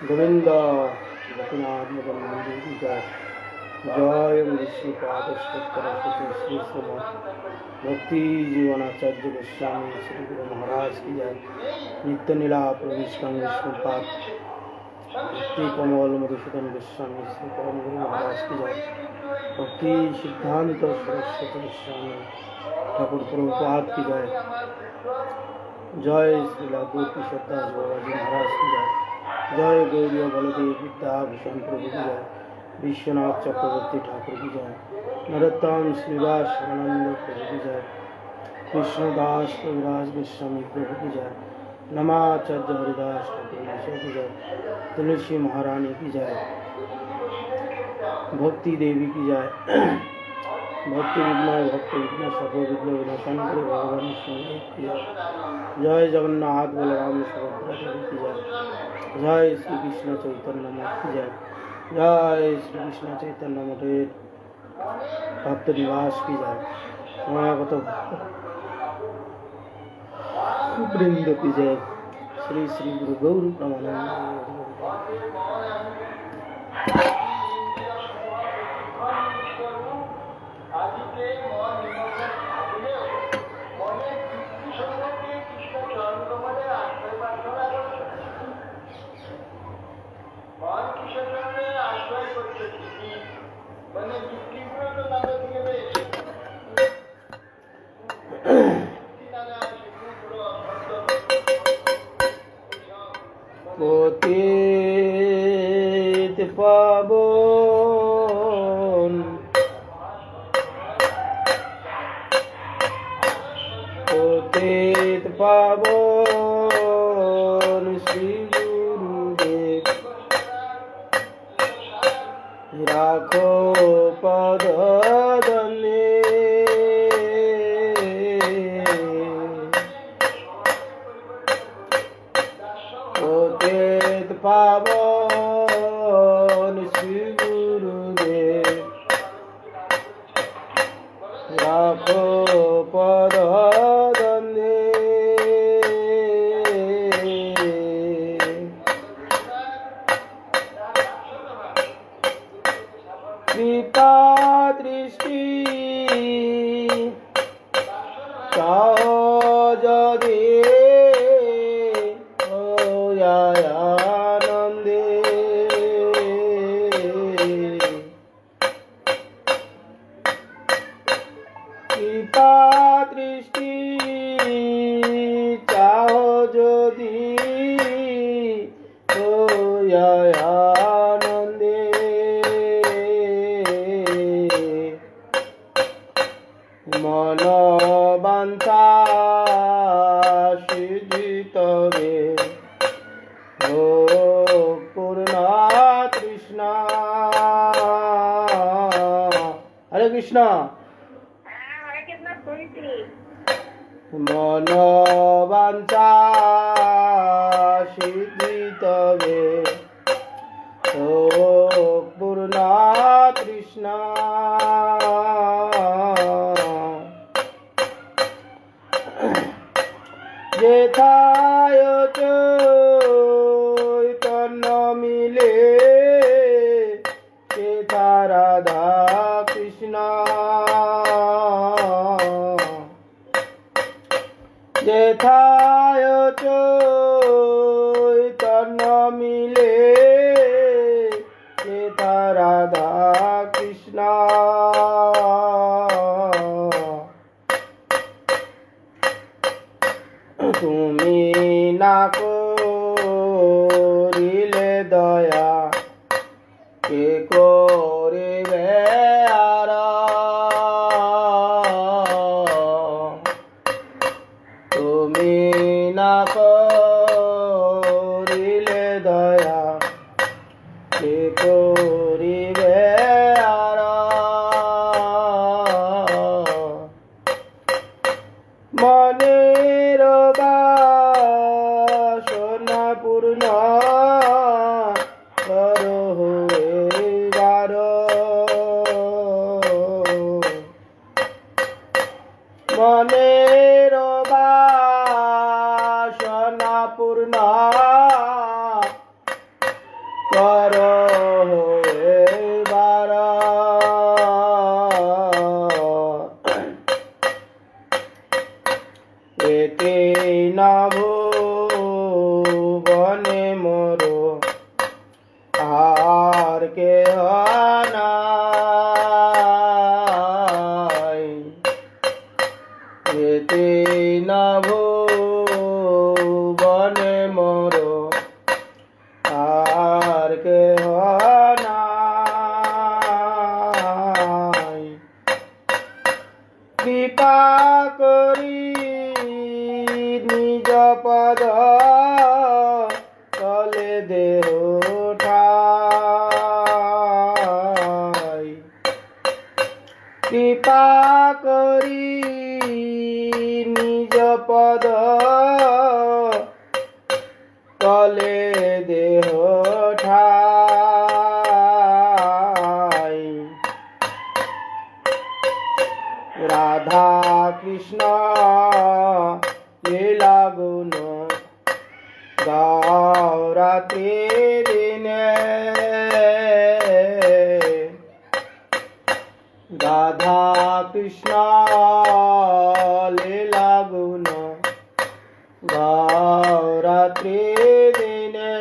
गोविंद गोपीनाथ मदन मंदिर की जय। जय विष्णुपाद श्री भक्ति जीवनाचार्य गोस्वामी श्री गुरु महाराज की जय। नित्य नीला प्रविष्टम विष्णुपाद भक्ति कमल मधुसूदन गोस्वामी श्री परम गुरु महाराज की जय। भक्ति सिद्धांत सरस्वती गोस्वामी ठाकुर प्रभुपाद की जय। जय श्री गोपी श्रद्धा बाबाजी महाराज की जय। जय गौरी बलदेव विद्याभूषण प्रभु की जय। विश्वनाथ चक्रवर्ती ठाकुर की जय। नरोत्तम श्रीवास आनंद प्रभु की जय। कृष्णदास कविराज गोस्वामी प्रभु की जय। नमाचार्य हरिदास ठाकुर की जय। तुलसी महारानी की जय। भक्ति देवी की जय। भक्ति विघ्न सर्व विघ्न विनाशन करे भगवान की जय। जय जगन्नाथ बलराम सुभद्रा देवी की जय। जय श्री कृष्ण चैतन्य मठ की जय। जय श्री कृष्ण चैतन्य मठेर भक्त निवास की जय। समागत वृंद की जय। श्री श्री गुरु गौर प्रमानंद। পতিত পাবন পতিত পাবন শ্রী গুরুদেব রাখো পদ দনে পতিত পাবন শ্রী গুরুদেব রাখো পদ দনে কৃপা দৃষ্টি চাও যদি আনন্দে কৃপা দৃষ্টি চাও যদি আনন্দে মন বাঞ্ছা সিদ্ধিতবে ও পূর্ণ কৃষ্ণ। হরে কৃষ্ণ। মন বাঞ্ছা সিদ্ধিতবে ও পূর্ণ কৃষ্ণ। যেথায় চৈতন্য মিলে সেথা রাধা কৃষ্ণ। যেথায় চৈতন্য মিলে সেথা রাধা কৃষ্ণ। তুমি না করিলে দয়া কে করিবে আর। তুমি না করিলে দয়া কে করিবে আর। মনের বাসনা পূর্ণ করো এবার। মনের বাসনা পূর্ণ কর এবার এতে নভ বনে মোর আর কে নাই এতে নভ বনে মোর আর কে নাই কৃপা করি নিজ পদ তলে দেহ ঠাই কৃপা করি নিজ পদ তলে দেহ ঠাই রাধা কৃষ্ণ লীলা গুণ গাও রাত্রি দিনে রাধা কৃষ্ণ লীলা গুণ গাও রাত্রি দিনে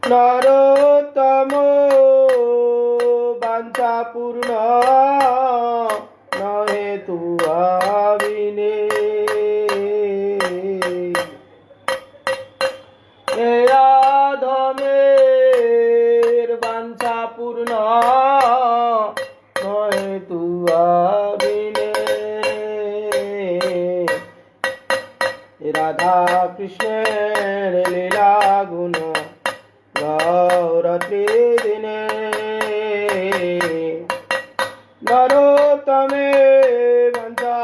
নরোত্তম বাঞ্ছা পূর্ণ নহে তুয়া বিনে ধমের বাঞ্ছা পূর্ণ নহে তুয়া বিনে রাধা কৃষ্ণের লীলা গুণ গৌরত্রি দিনে নরোত্তমে বাঞ্ছা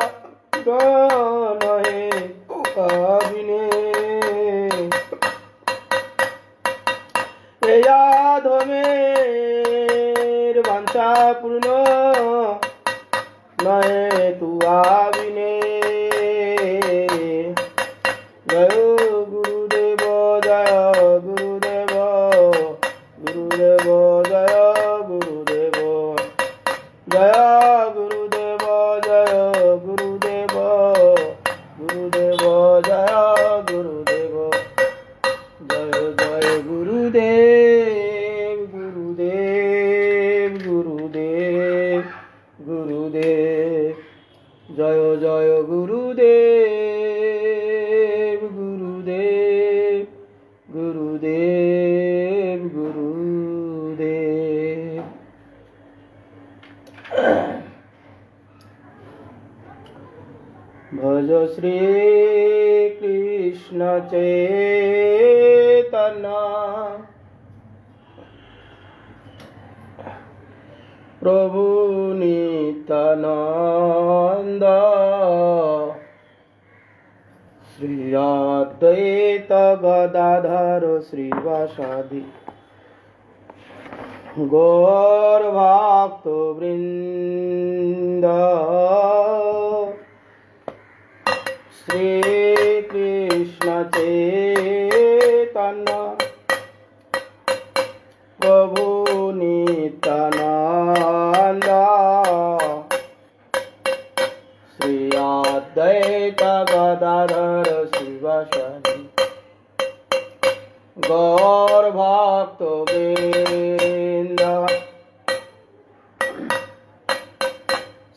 নহে কবিনে ধমের বাঞ্ছা পূর্ণ নহে তুয়া বিনে জয় গুরুদেব জয় গুরুদেব গুরুদেব জয় গুরুদেব জয় গুরুদেব জয় গুরুদেব গুরুদেব জয় গুরুদেব জয় জয় গুরুদেব গুরুদেব গুরুদেব গুরুদেব জয় জয় গুরুদেব গুরুদেব গুরুদেব গুরুদেব ভজ শ্রী কৃষ্ণ চৈতন্য প্রভু নিত্যানন্দ শ্রী অদ্বৈত গদাধর শ্রীবাসাদি গৌর ভক্ত বৃন্দ শ্রী কৃষ্ণ চৈতন্য প্রভু নিত্যানন্দ শ্রী অদ্বৈত গদাধর শিবাসাদি গৌর ভক্ত বৃন্দ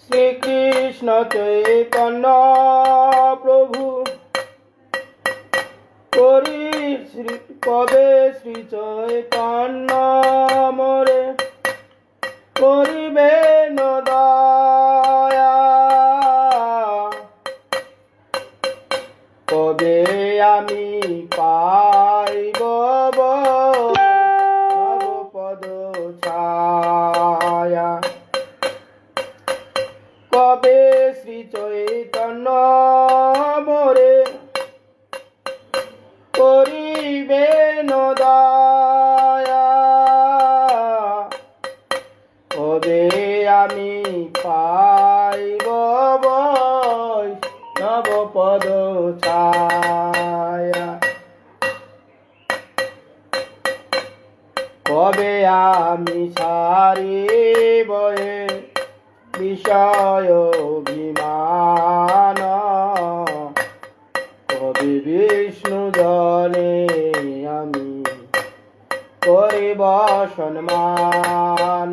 শ্রীকৃষ্ণ চৈতন্য প্রভু করি শ্রী কবে শ্রী চৈতন্য মোরে করিবে দয়া কবে আমি পাইব পদ ছায়া কবে শ্রী চৈতন্য মোরে করিবে দয়া কবে আমি পাইব নব পদ ছায়া কবে আমি ছাড়িব এ বিষয় অভিমান, কবে বিষ্ণু জনে আমি করিব সম্মান,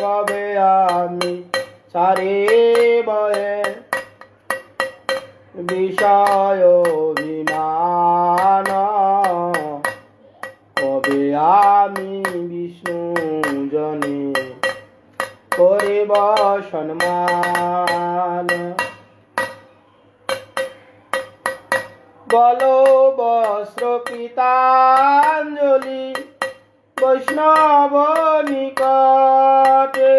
কবে আমি ছাড়িব এ বিষয় অভিমান, কবে আমি বিষ্ণু জনে করিব সম্মান। বলো বস্ত্র পিতাঞ্জলি বৈষ্ণব নিকটে,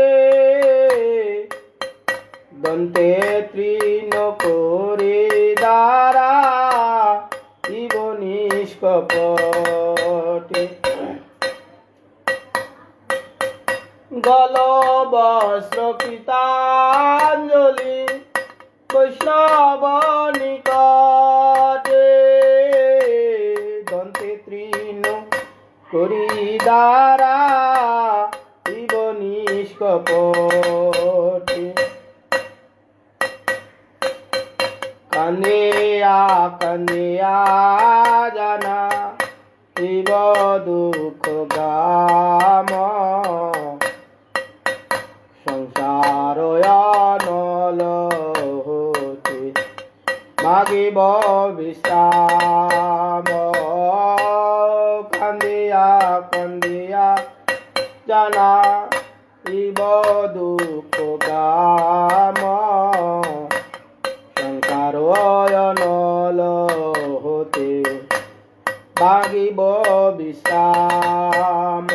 দন্তে তৃণ করে দ্বারা ইব নিষ্কপটে। গল বস্ত্র পিতাঞ্জলি বৈষ্ণব নিকটে, দন্তে তৃণ করি দ্বারা ইব নিষ্কপটে। কান্দিয়া কান্দিয়া জানা ইব দুঃখ গাম, সংসার অনল হতে মাগিব বিশ্রাম। কান্দিয়া কান্দিয়া জানা ইব দুঃখ গাম, সংসার অনল হতে মাগিব বিশ্রাম।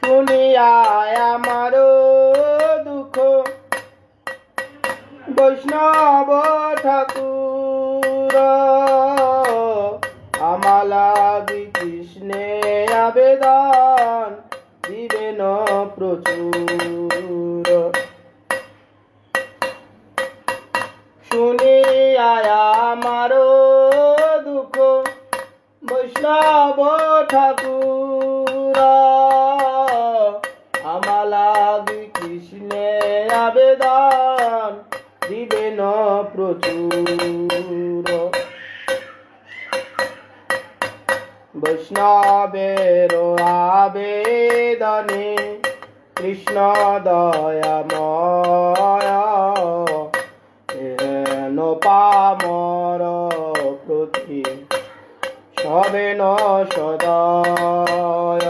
শুনিয়া আমার দুঃখ বৈষ্ণব ঠাকুর, আমালাগি কৃষ্ণে আবেদন দিবেন প্রচুর। শুনিয়া আমার দুঃখ বৈষ্ণব ঠাকুর, আমালাগি কৃষ্ণে আবেদন দিবেন প্রচুর। বৈষ্ণবের আবেদনে কৃষ্ণ দয়াময়, হেন পামর প্রতি সবেন সদয়।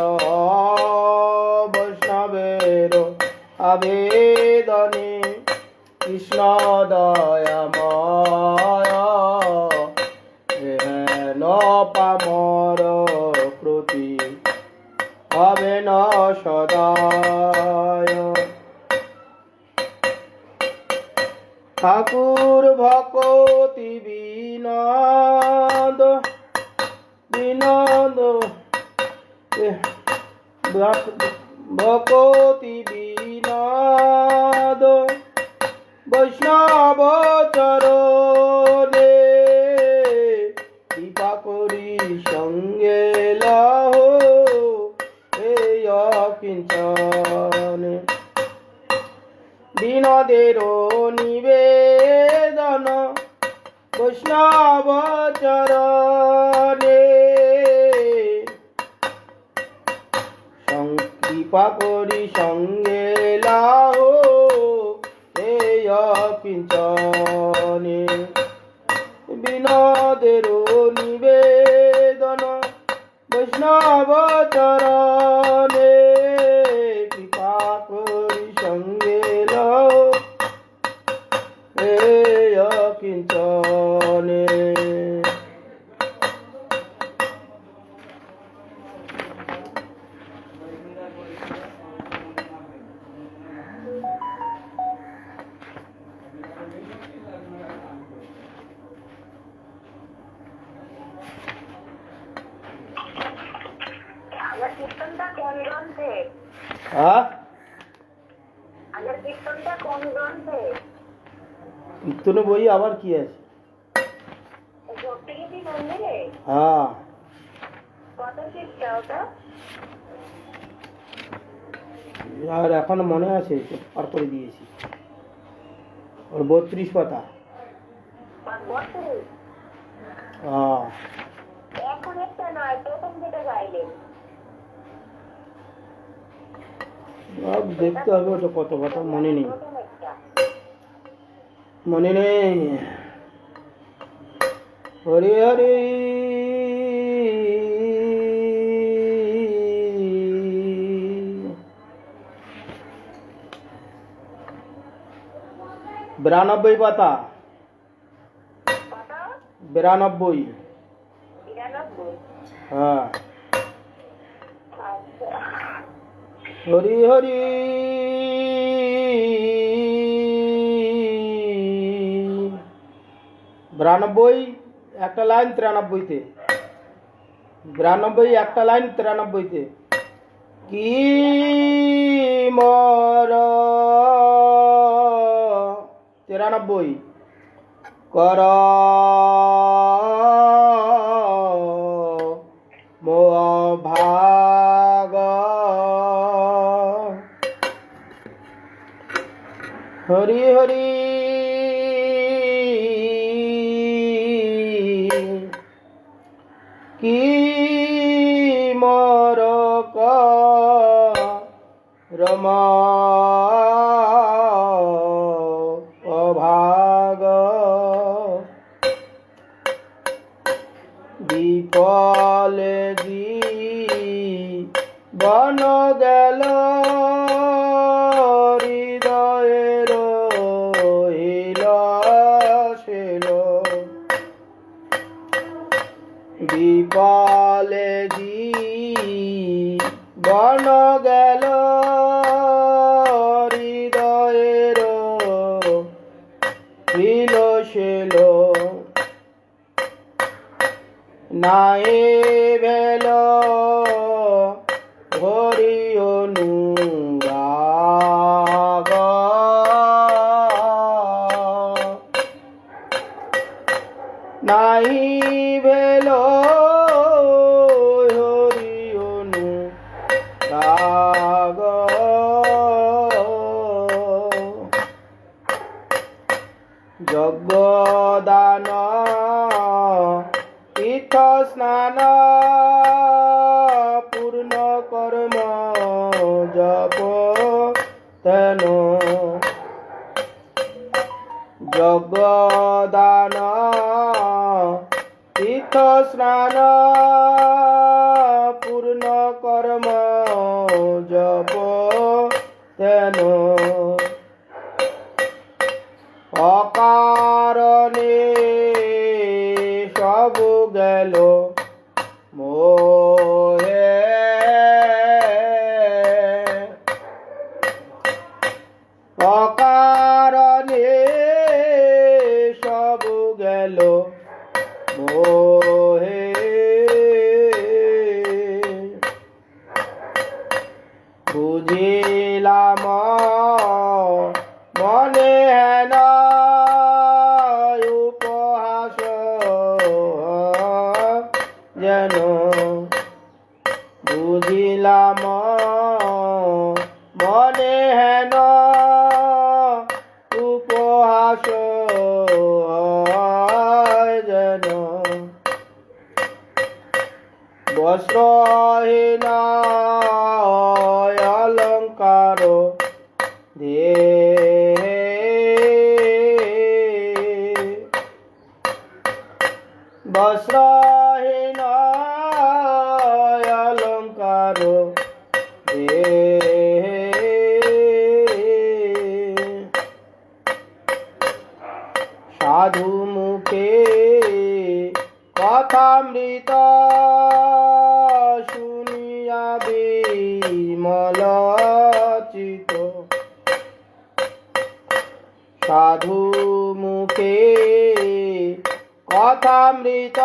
বৈষ্ণবের আবেদনে কৃষ্ণ দয়াময়, হেন পামর প্রতি হবেন সদয়। ঠাকুর ভকতি বিনোদ বিনোদ ভকতি বিনোদ বৈষ্ণব চরণে, কৃপা করি সঙ্গে লহ এই অকিঞ্চনে। বিনোদের নিবেদন বৈষ্ণব চরণে, কৃপা করি সঙ্গে লাহ এই অকিঞ্চনে। বিনোদের নিবেদন বৈষ্ণব চরণে, কৃপা করি সঙ্গে লাহ এই অকিঞ্চনে। কীর্তনটা কোন গ্রন্থে? আগের কীর্তনটা কোন গ্রন্থে? কীর্তনে বই আবার কি আছে? ভক্তিগীতি মন্দিরে? হ্যাঁ। কত পৃষ্ঠা ওটা? আর এখনো মনে আছে, পার করে দিয়েছি। ওর 32 পাতা। 32? হ্যাঁ, এখন একটা নয়, প্রথম যেটা গাইলেন। দেখতে হবে ওটা কত পাতা, মনে নেই, প্রথম একটা। মনে নেই। হরে হরে বিরানব্বই পাতা, কত? 92। 92? হ্যাঁ, আচ্ছা। হরি হরি বিরানব্বই একটা লাইন 93-তে, 92 একটা লাইন 93-তে। কি মর 93 কর মো ভাগ হরি হরি কি মর রম অভাগ বিফলে বন গেল হৃদয়ের হিল শেল বিফলে বন গেল হৃদয়ের হিল শেল নাই বেল হরি অনুরাগ নাই বেল হরি অনুরাগ যজ্ঞদান তীর্থ স্নান পূর্ণ কর্ম জপ তেন যজ্ঞদান তীর্থ স্নান পূর্ণ কর্ম জপ তেন অকারণে সব গেল মোহে অকারণে সব গেল মোহে বুঝিলাম মনে হেন উপহাস যেন বুঝিলাম মনে হেন উপহাস যেন বস্ত্রহীন অলঙ্কার দেহে বস্ত্রহীন অলঙ্কার দেহে সাধু মুখে কথামৃত শুনিয়া বিমল চিত সাধু মুখে কথামৃত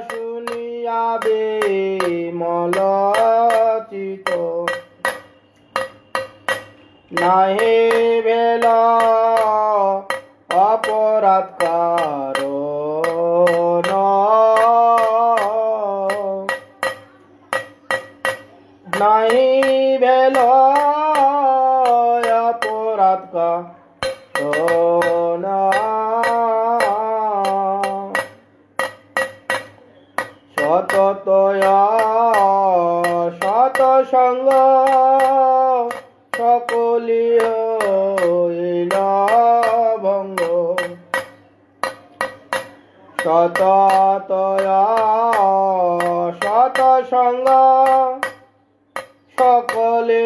শুনিয়া বিমল চিত নাহি ভেল অপরাধ কারণ নাই ভেল অপরাধ কারণা সততয় সতসঙ্গ সকলি হইল ভঙ্গ সততয় সতসঙ্গ সকলে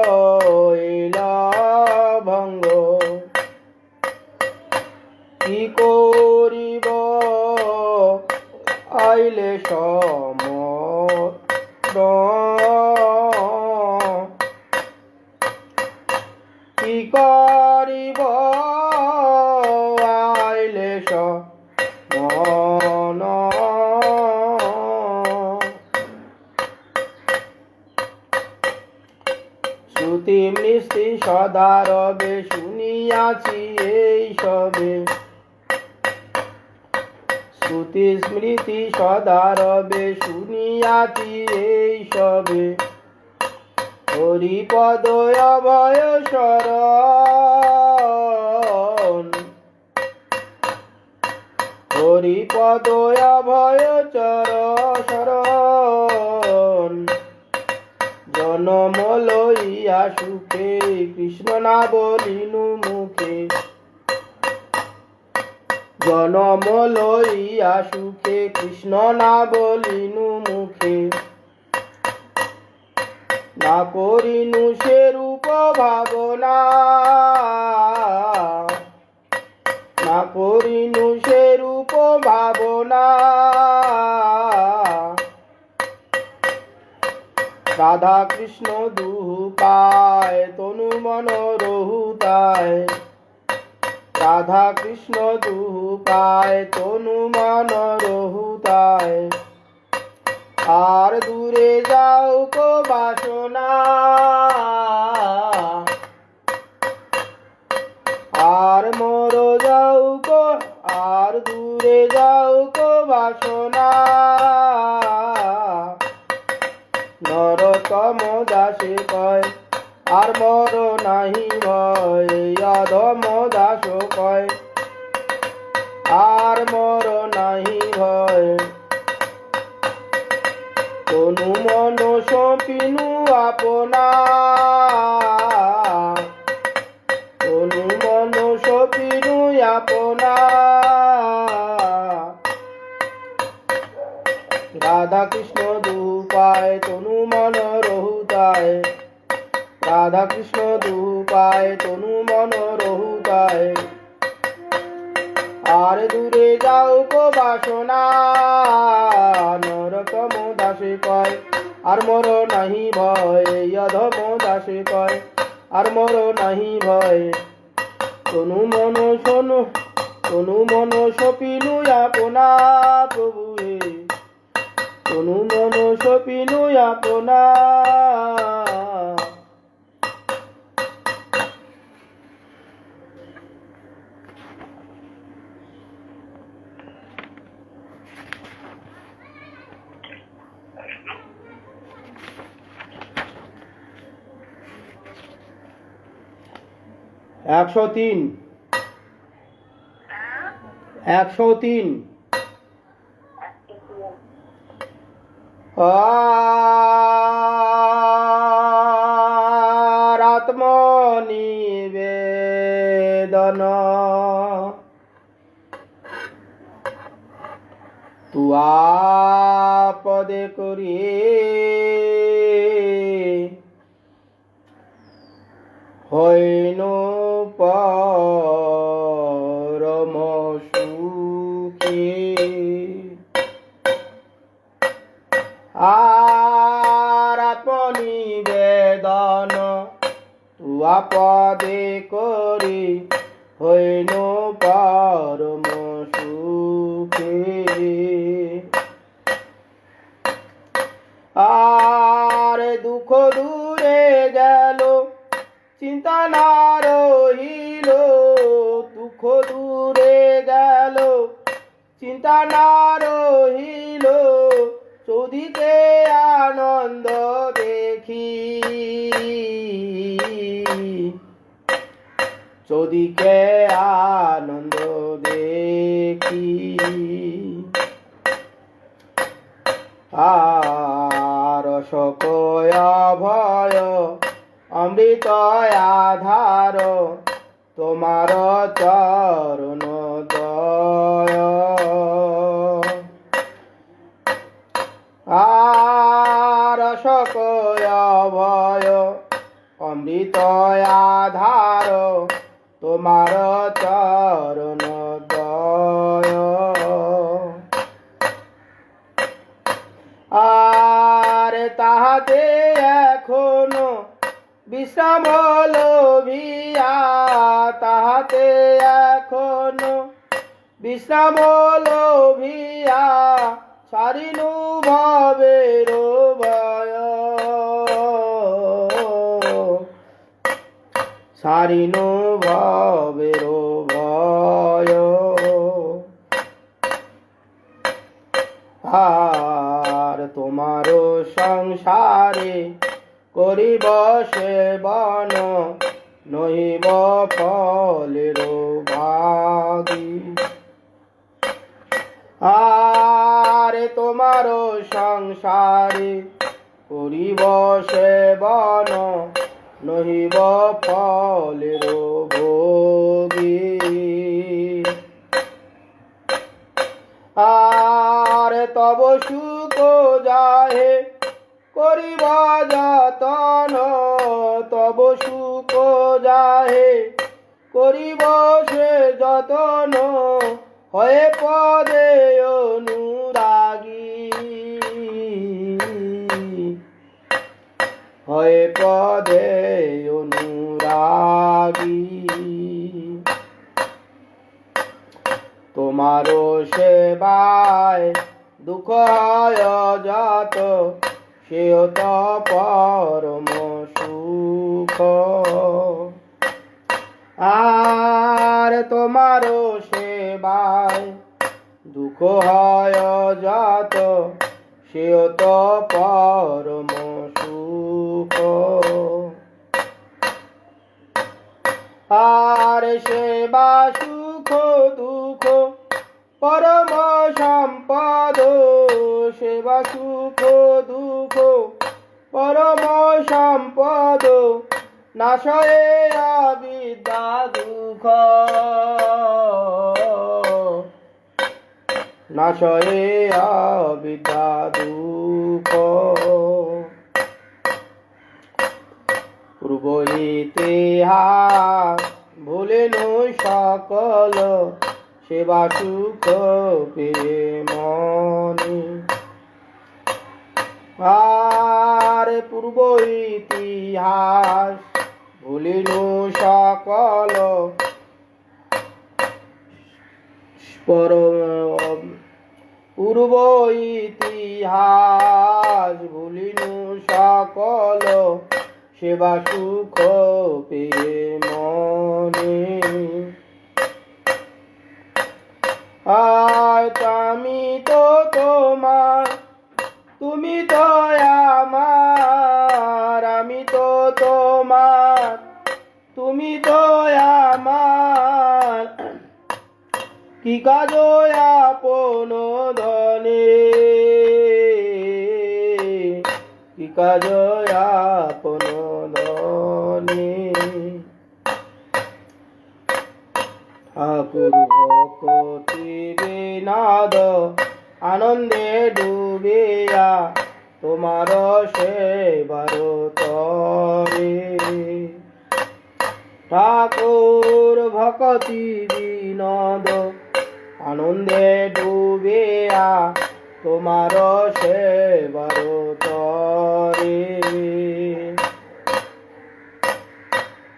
হইল ভঙ্গ কি করিব আইলে কি করিব আইলে মন শ্রুতি মিষ্টি সদা রবে শুনিয়াছি এই সবে শ্রুতি স্মৃতি সদা রবে শুনিয়াছি এই সবে হরিপদ অভয় শরণ হরিপদ অভয় শরণ জনম লইয়া সুখে কৃষ্ণ না বলিনু মুখে জনম লইয়া সুখে কৃষ্ণ না বলিনু মুখে না করিনু সে রূপ ভাবনা না করিনু সে রূপ ভাবনা রাধা কৃষ্ণ দুহু পায় তনু মন রহুতায় রাধা কৃষ্ণ দুহু পায় তনু মন রহুতায় আর দূরে যাও কো বাসনা আর মোর যাও কো আর দূরে যাও কো বাসনা নরতম দাসে কয় আর মোর নাহি ভয় অধম দাস কয় আর মোর নাহি ভয় তনু মন সপিনু আপনা তনু মন সপিনু আপনা রাধা কৃষ্ণ দুপায় তনু মন রহুতায় রাধা কৃষ্ণ দুপায় তনু মন রহুতায় আর দূরে যাও কো বাসনা নরতম দাসে কয় আর মোর নাহি ভয় অধম দাসে কয় আর মোর নাহি ভয় তনু মন শোনো তনু মন সপিনু আপনা প্রভুয়ে তনু মন সপিনু আপনা একশো তিন আত্মনিবেদন তুয়া পদে করি হইন পরম সুখী আর আত্মনিবেদন তুয়া পদে করি হইন পরম সুখী আর দুঃখ দূরে গেল চিন্তা না রহিল দুঃখ দূরে গেল চিন্তা না রহিল চৌদিকে আনন্দ দেখি ওদিকে আনন্দ দেখি আর সকয় ভয় অমৃত আধার তোমার চরণ দয় আর সকয় ভয় অমৃত আধার তোমার চরণ দয় আর তাহাতে এখনো বিশ্রাম লোভিয়া তাহাতে এখনো বিশ্রাম লোভিয়া সারিনু ভবের ভয় সারিনু ভবের ভয় আর তোমার সংসারে করিব সেবন নহিব ফলের ভাগী আর তোমার সংসারে করিব সেবন নহিব ফলের ভোগী আর তব সুখ যাহে করিব যতন তব সুখ যাহে করিব সে যতন হয়ে পদে অনুরাগী হয়ে পদে অনুরাগী তোমারও সেবায় দুঃখ হয় যত সেও তো পরম সুখ আর তোমারও সেবায় দুঃখ হয় যত সেও তো পরম সুখ আর সেবা সুখ দুঃখ পরম সম্পদ সেবা সুখ দুঃখ পরম সম্পদ নাশয়ে অবিদ্যা দুঃখ নাশয়ে অবিদ্যা দুঃখ পূর্ব ইতিহাস ভুলেনু সকল সেবা সুখ পেয়ে মনে আর পূর্ব ইতিহাস ভুলিনু সকল পূর্ব ইতিহাস ভুলিনু সকল সেবা সুখ পেয়ে মনে আজ আমি তো তোমার তুমি তো আমার আমি তো তোমার তুমি তো আমার কি কাজ আপন ধনে কি কাজ আপন ধনে ঠাকুর ভক্তি বিনাদ আনন্দে ডুবিয়া তোমার সেবার তরে ঠাকুর ভক্তি বিনোদ আনন্দে ডুবিয়া তোমার সেবার তরে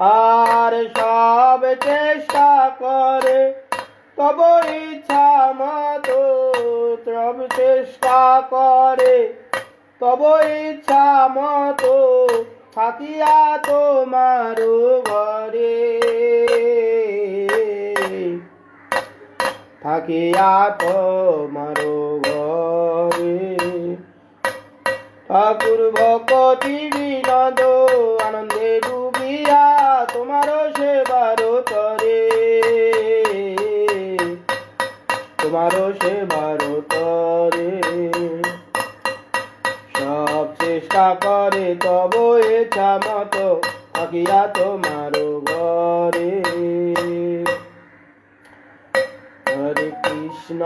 আর সব চেষ্টা করে তব ইচ্ছা মতো তব চেষ্টা করে তব ইচ্ছা মতো থাকিয়া তোমার ঘরে থাকিয়া তোমার ঘরে ঠাকুর ভক্তি বিনোদ আনন্দে ডুবিয়া তোমার সেবার তরে তোমারও সেবার তরে সব চেষ্টা করে তব ইচ্ছা মতো থাকিয়া তোমারও ঘরে হরে কৃষ্ণ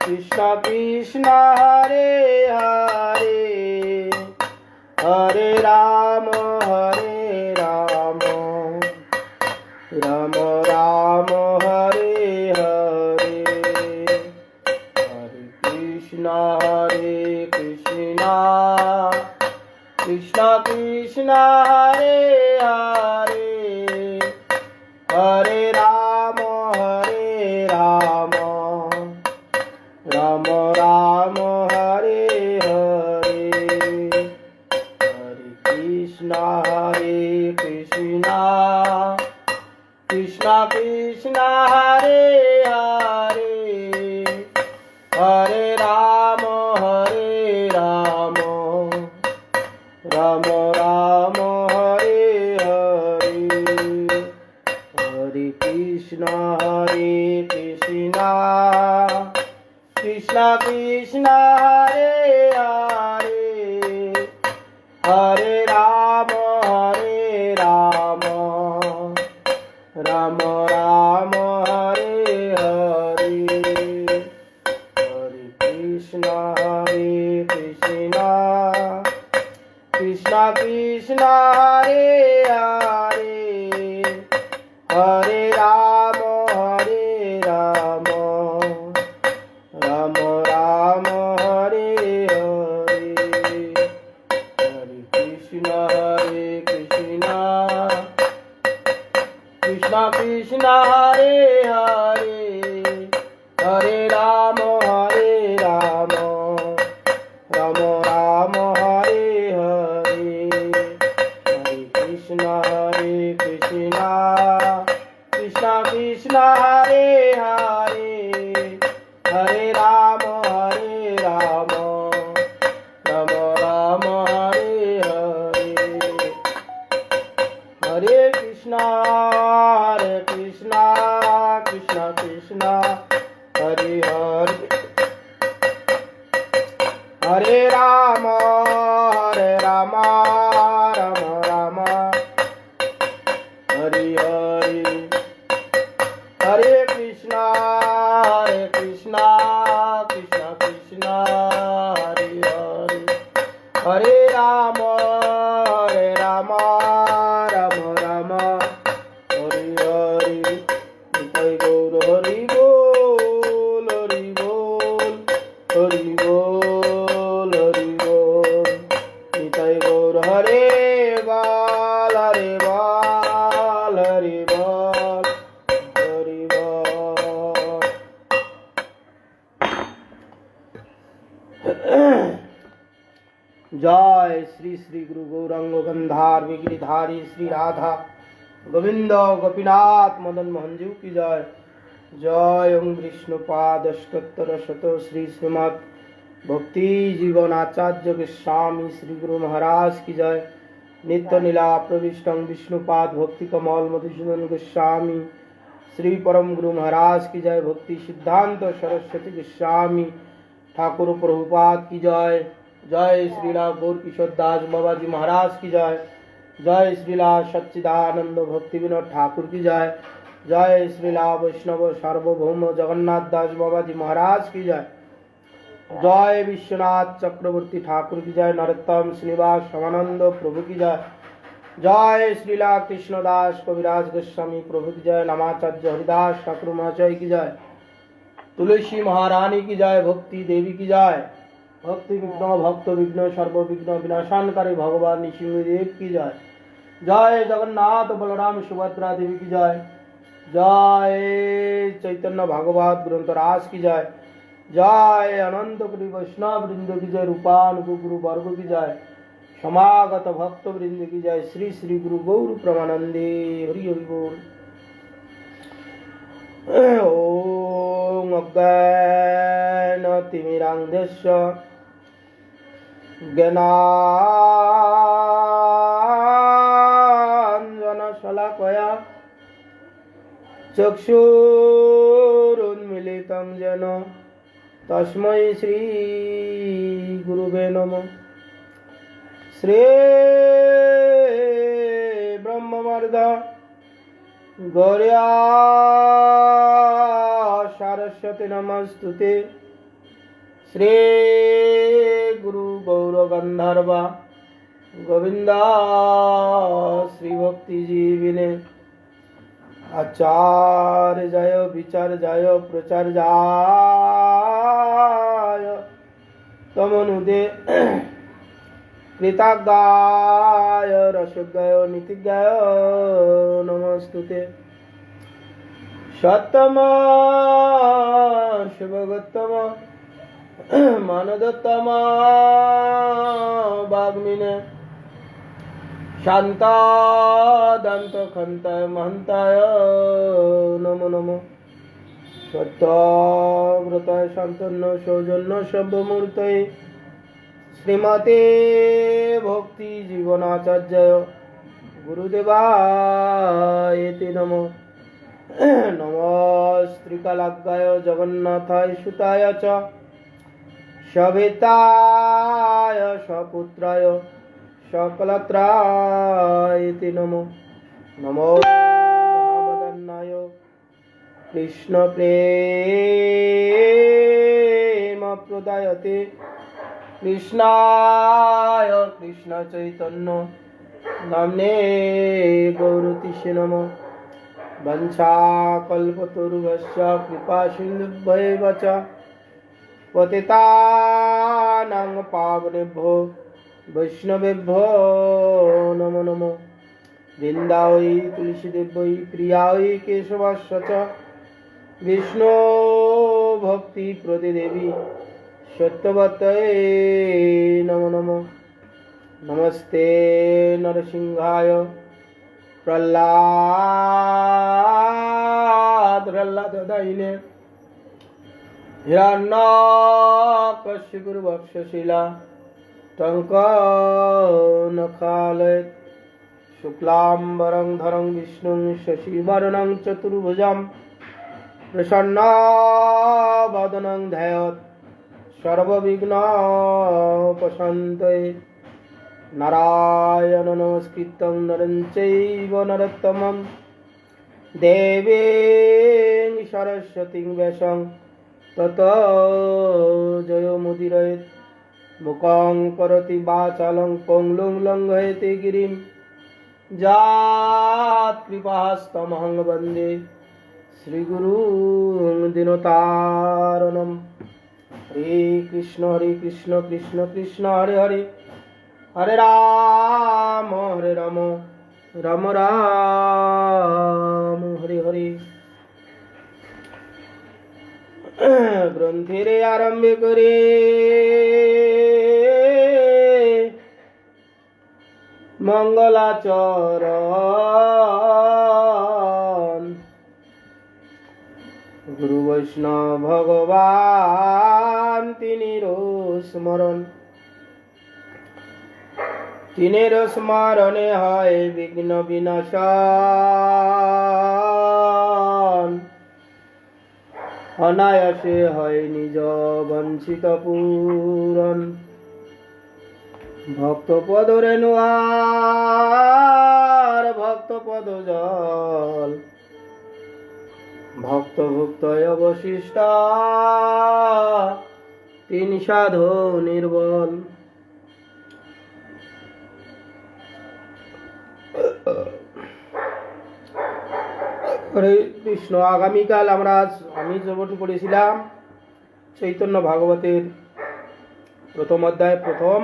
কৃষ্ণ কৃষ্ণ হরে হরে হরে রাম রাম রাম হরে হরে হরে কৃষ্ণ কৃষ্ণ কৃষ্ণ হরে হরে হরে রাম রাম রাম হরে হরে হরে কৃষ্ণ কৃষ্ণ কৃষ্ণ হরে হরে হরে রাম রাম রাম হরে হরে হরে কৃষ্ণ কৃষ্ণ কৃষ্ণ হরে হরে হরে রাম রাম রাম হরে হরে হরে কৃষ্ণ কৃষ্ণ কৃষ্ণ হরে হরে হরে রাম রাম রাম হরে হরে হরে কৃষ্ণ কৃষ্ণ কৃষ্ণ হরে হরে হরে রাম রাম রাম হরে হরে হরে কৃষ্ণ কৃষ্ণ কৃষ্ণ হরে হরে হরে রাম রাম রাম হরে হরে হরে কৃষ্ণ কৃষ্ণ কৃষ্ণ হরে হরে হরে রাম রাম রাম হরে হরে হরে কৃষ্ণ কৃষ্ণ কৃষ্ণ হরে হরে হরে রাম রাম রাম হরে হরে নিতাই গৌর হরি বল হরি বল হরি বল হরি বল নিতাই গৌর হরে বল হরে বল হরি বল হরি বল। জয় শ্রী শ্রী গুরু গৌরাঙ্গ গंधार गिरिधारी श्री राधा गोविंद गोपीनाथ मदन मोहन जी की जय। जय ओम विष्णुपाद अष्टोत्तर शत श्री श्रीमद भक्ति जीवन आचार्य गोस्वामी श्री गुरु महाराज की जय। नित्य नीला प्रविष्टं विष्णुपाद भक्ति कमल मधुसूदन गोस्वामी श्री परम गुरु महाराज की जय। भक्ति सिद्धांत सरस्वती गोस्वामी ठाकुर प्रभुपाद की जय। जय श्रीला गौर किशोर दास बाबा जी महाराज की जय। जय श्रीला सच्चिदानंद भक्ति विनोद ठाकुर की जय। जय श्रीला वैष्णव सार्वभौम जगन्नाथ दास बाबा जी महाराज की जय। जय विश्वनाथ चक्रवर्ती ठाकुर की जय। नरोत्तम श्रीनिवास समानंद प्रभु की जय। जय श्रीला कृष्णदास कविराज गोस्वामी प्रभु की जय। नमाचार्य हरिदास ठाकुर महाशय की जय। तुलसी महारानी की जय। भक्ति देवी की जय। भक्ति विघ्न भक्त विघ्न सर्व विघ्न विनाशानकारी भगवान नृसिंहदेव की जय। जय जगन्नाथ बलराम सुभद्रा देवी की जय। जय चैतन्य भागवत ग्रंथराज की जय। जय अनंत कोटि वैष्णव वृंद की जय। रूपानुग गुरु वर्ग की जय। समागत भक्त वृंद की जय। श्री श्री गुरु गौर प्रमानंदे हरि हरि बोल। ओम अज्ञान तिमिरान्धस्य ज्ञानाञ्जनशलाकया চক্ষুরুন্মিলিतं येन तस्मै श्री गुरुवे नमः। श्री ब्रह्मवर्ध गौर्या सरस्वती नमस्तुते। श्री गुरु गौर गंधर्व गोविंदा श्री भक्ति जीविने आचार्य जय विचार जय प्रचार जय तमनुदे कृतज्ञाय रसोगाय नीतिज्ञाय नमस्तुते। सत्तम शिवगोत्तम मानदोत्तम वाग्मिने शांतादंत खंताय महंताय नमो नमो। सत्याव्रताय शांतन्न सौजन्य शब्दमूर्तये श्रीमते भक्ति जीवनाचार्य गुरुदेवाय ते नमो। नमस्त्रिकालाज्ञाय जगन्नाथाय सुताय च सवेताय सपुत्राय सकलत्राय ते नमो। नमो महावदन्नाय कृष्ण प्रेम प्रदायते कृष्णाय कृष्ण चैतन्य नाम्ने गौरतिषे नमो। वंशाकल्पतरुभ्यश्च कृपा सिन्धुभ्यैव च पतितानां पावनेभ्यो वैष्णवेभ्यो नमो नमो। वृन्दावै तुलसीदेव्यै प्रियायै केशवस्य च विष्णो भक्ति प्रदेवी सत्यवतये नमो नमो। नमस्ते नरसिंहाय प्रह्लाददायिने हिरण्यकशिपुर्वक्षशिला टङ्कनखालये शुक्लाम्बरं धरं विष्णुं शशिवर्णं चतुर्भुजं प्रसन्नवदनं ध्यायेत् सर्वविघ्नोपशान्तये। नारायणं नमस्कृतं नरं चैव नरोत्तमं देवीं सरस्वतीं व्यासं ततो जयमुदीरयेत्। मुखं करोति वाचालं पङ्गुं लङ्घयते गिरिं यत्कृपास्तमहं वन्दे श्रीगुरुं दीनतारिणं। हरे कृष्ण कृष्ण कृष्ण हरे हरे हरे राम राम राम हरे हरे। ग्रंथेरे आरम्भे करे मंगलाचरण गुरु वैष्णव भगवान तिनिरो स्मरण तिनेर स्मरणे হয় বিঘ্ন বিনাশন অনায়াসে হয় নিজ বঞ্চিত পূরণ। ভক্ত পদ রেণু আর ভক্ত পদ জল ভক্ত ভুক্ত অবশিষ্ট তিনি সাধু নির্বল। হরে কৃষ্ণ। আগামীকাল আমি যেমন পড়েছিলাম চৈতন্য ভাগবতের প্রথম অধ্যায় প্রথম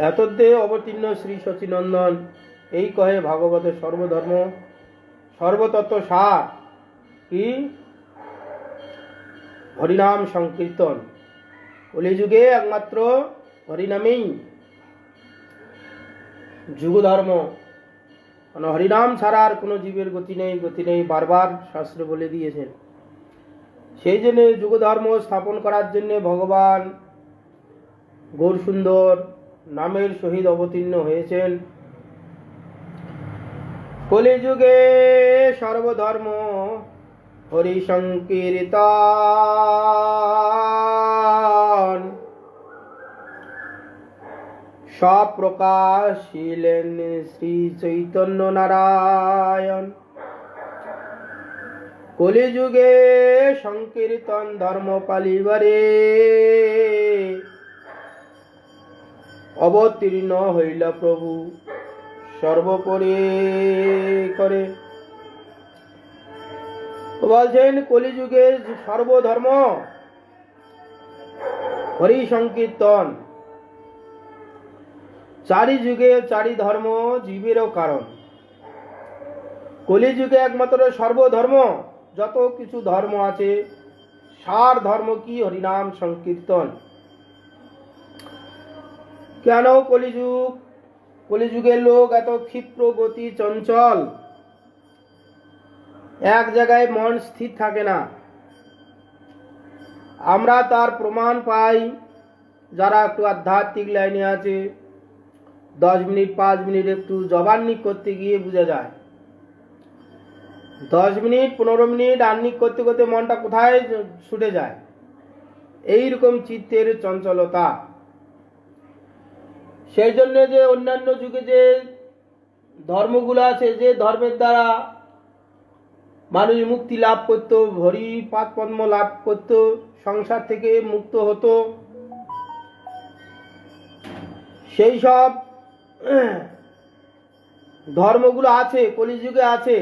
এতদ্দে অবতীর্ণ শ্রী সচিনন্দন এই কহে ভাগবতের সর্বধর্ম সর্বতত্ত্ব সার কি হরিনাম সংকীর্তন। কলিযুগে একমাত্র হরিনামেই যুগধর্ম, মানে হরিনাম ছাড়া আর কোনো জীবের গতি নেই বারবার শাস্ত্রে বলে দিয়েছেন। সেই জন্য যুগধর্ম স্থাপন করার জন্য ভগবান গৌরসুন্দর নামের সহিত অবতীর্ণ হয়েছেন। কলিযুগে সর্বধর্ম হরি সংকীর্তন, সপ্রকাশিলেন শ্রী চৈতন্য নারায়ণ। কলিযুগে সংকীর্তন ধর্ম পালিবারে, অবতীর্ণ হইল প্রভু সর্বোপরি করে। বলছেন কলিযুগে সর্বধর্ম হরি সংকীর্তন, চারি যুগে চারি ধর্ম জীবেরও কারণ। কলিযুগে একমাত্র সর্বধর্ম, যত কিছু ধর্ম আছে সার ধর্ম কি হরিনাম সংকীর্তন। কেন কলিযুগের লোক এত ক্ষিপ্র গতি চঞ্চল, এক জায়গায় মন স্থির থাকে না। আমরা তার প্রমাণ পাই যারা একটু আধ্যাত্মিক লাইনে আছে, 10 মিনিট 5 মিনিট একটু জবান্নিক করতে গিয়ে বোঝা যায়। 10 মিনিট 15 মিনিট আহ্নিক করতে করতে মনটা কোথায় ছুটে যায়। এইরকম চিত্তের চঞ্চলতা। সেই জন্য যে অন্যান্য যুগে যে ধর্মগুলো আছে, যে ধর্মের দ্বারা মানুষ মুক্তি লাভ করত, হরি পাদ পদ্ম লাভ করত, সংসার থেকে মুক্ত হতো, সেই সব ধর্মগুলো আছে কলিযুগে আছে।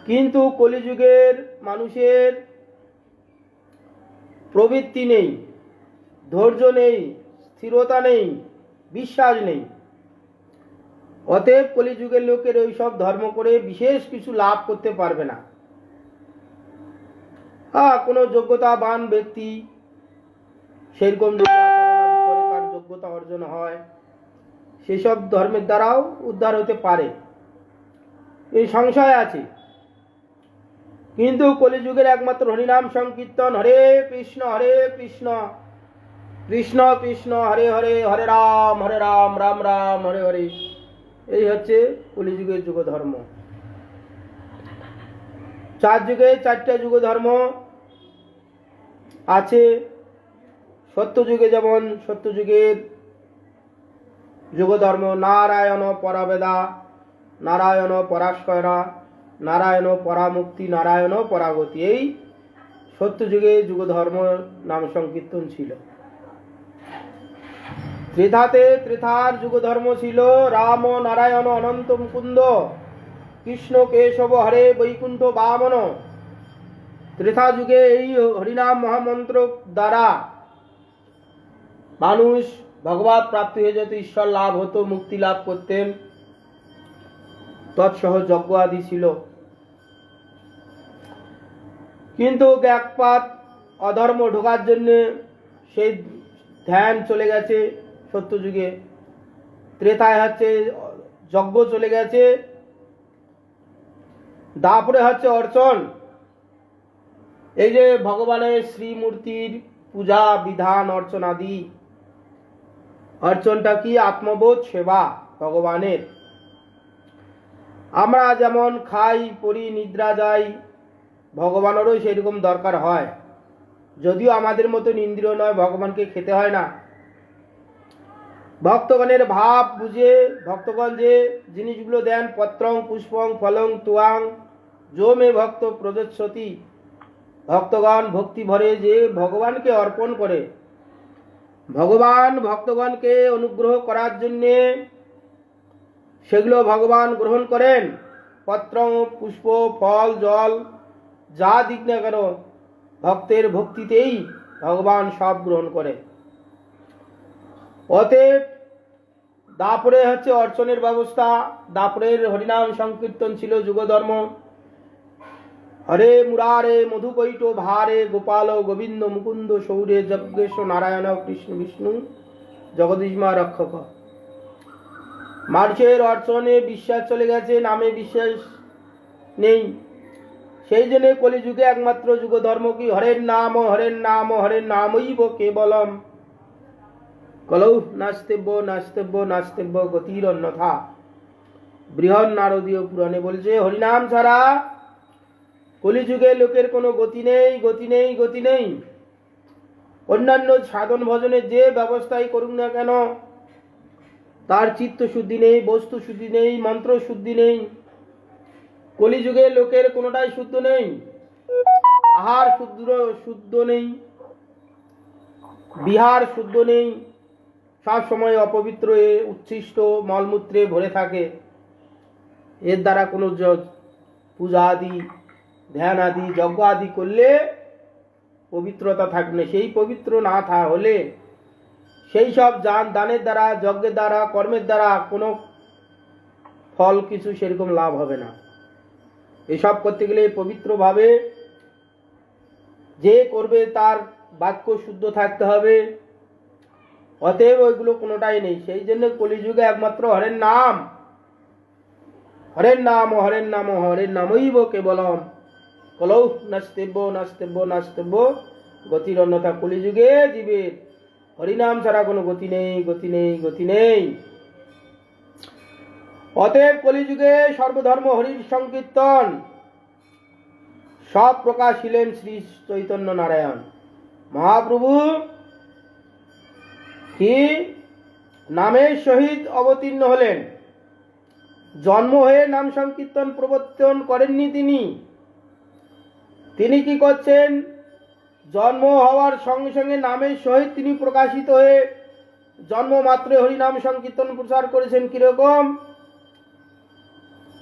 কিন্তু কলিযুগের মানুষের প্রবৃত্তি নেই, ধৈর্য নেই, স্থিরতা নেই, বিশ্বাস নেই। অতএব কলিযুগের লোকের ওই সব ধর্ম করে বিশেষ কিছু লাভ করতে পারবে না। কোনো যোগ্যতাবান ব্যক্তি সেরকম করে তার যোগ্যতা অর্জন হয়, সেসব ধর্মের দ্বারাও উদ্ধার হতে পারে, এই সংশয় আছে। কিন্তু কলিযুগের একমাত্র হরিনাম সংকীর্তন, হরে কৃষ্ণ কৃষ্ণ কৃষ্ণ হরে হরে, হরে রাম রাম রাম হরে হরে, এই হচ্ছে কলিযুগের যুগ ধর্ম। 4 যুগে 4টা যুগ ধর্ম আছে। সত্যযুগে যেমন সত্যযুগের যুগ ধর্ম নারায়ণ পরাবেদা, নারায়ণ পরাস্করা, নারায়ণ পরামুক্তি, নারায়ণ পরাগতি, এই সত্যযুগে যুগ ধর্ম নাম সংকীর্তন ছিল। ত্রেতার যুগ ধর্ম ছিল রাম নারায়ণ অনন্ত মুকুন্দ, কৃষ্ণ কেশব হরে বৈকুণ্ঠ বামন। ত্রেতা যুগে এই হরিনাম মহামন্ত্র দ্বারা মানুষ ভগবত প্রাপ্তি হয়ে যেত, ঈশ্বর লাভ হতো, মুক্তি লাভ করতেন। তৎসহ যজ্ঞ আদি ছিল। কিন্তু ব্যাকপাত অধর্ম ঢোকার জন্য সেই ধ্যান চলে গেছে সত্যযুগে। ত্রেতায় হচ্ছে যজ্ঞ চলে গেছে, দাপরে হচ্ছে অর্চন। এই যে ভগবানের শ্রীমূর্তির পূজা বিধান অর্চন আদি, অর্চনটা কি? আত্মবোধ সেবা ভগবানের। আমরা যেমন খাই পড়ি নিদ্রা যাই, ভগবানেরও সেরকম দরকার হয়। যদিও আমাদের মতন ইন্দ্রিয় নয়, ভগবানকে খেতে হয় না। ভক্তগণের ভাব বুঝে ভক্তগণ যে জিনিসগুলো দেন, পত্রং পুষ্পং ফলং তুয়াং যো মে ভক্ত প্রদচ্ছতি, ভক্তগণ ভক্তি ভরে যে ভগবানকে অর্পণ করে, ভগবান ভক্তগণকে অনুগ্রহ করার জন্যে সেগুলো ভগবান গ্রহণ করেন। পত্র পুষ্প ফল জল যা দিক না কেন, ভক্তের ভক্তিতেই ভগবান সব গ্রহণ করে। অতএব দাপরে হচ্ছে অর্চনের ব্যবস্থা। দাপরের হরিনাম সংকীর্তন ছিল যুগধর্ম। হরে মুরারে মধুকৈট ভারে গোপাল গোবিন্দ মুকুন্দ সৌরে যজ্ঞেশ নারায়ণ কৃষ্ণ বিষ্ণু জগদীশমা রক্ষক। মানুষের অর্চনে বিশ্বাস চলে গেছে, নামে বিশ্বাস নেই। সেই জন্য কলিযুগে একমাত্র যুগ ধর্ম কি? হরের নাম হরের নাম হরের নামইব কেবলম। কলৌ নাস্তেব্য নাস্তেব্য নাস্তেব্য গতির অন্যথা। বৃহৎ নারদীয় পুরাণে বলছে হরিনাম ছাড়া কলিযুগে লোকের কোনো গতি নেই, গতি নেই, গতি নেই। অন্যান্য সাধন ভজনের যে ব্যবস্থাই করুক না কেন তার চিত্ত শুদ্ধি নেই, বস্তু শুদ্ধি নেই, মন্ত্র শুদ্ধি নেই। কলিযুগে লোকের কোনোটাই শুদ্ধ নেই। আহার শুদ্ধ নেই, বিহার শুদ্ধ নেই, সব সময় অপবিত্র উচ্ছিষ্ট মলমূত্রে ভরে থাকে। এর দ্বারা কোনো পূজা আদি, ধ্যান আদি, যজ্ঞ আদি করলে পবিত্রতা থাকবে না। সেই পবিত্র না হলে সেই সব দানের দ্বারা, যজ্ঞের দ্বারা, কর্মের দ্বারা কোনো ফল কিছু সেরকম লাভ হবে না। এসব করতে গেলে পবিত্রভাবে যে করবে তার বাক্য শুদ্ধ থাকতে হবে। অতএব ওইগুলো কোনোটাই নেই। সেই জন্য কলিযুগে একমাত্র হরের নাম, হরের নাম, হরের নাম, হরের নামইব কেবলম। কলৌ নাস্তেব্য নাস্তেব্য নাস্তেব্য গতির অন্যথা। কলিযুগে জীবের হরিনাম ছাড়া কোনো গতি নেই, গতি নেই, গতি নেই। অতএব কলিযুগে সর্বধর্ম হরির সংকীর্তন সব প্রকাশিলেন শ্রী চৈতন্য নারায়ণ মহাপ্রভু। কি নামের সহিত অবতীর্ণ হলেন। জন্ম হয়ে নাম সংকীর্তন প্রবর্তন করেননি তিনি। তিনি কি করছেন? জন্ম হওয়ার সঙ্গে সঙ্গে নামের সহিত তিনি প্রকাশিত হয়ে জন্ম মাত্রে হরিনাম সংকীর্তন প্রচার করেছেন। কিরকম?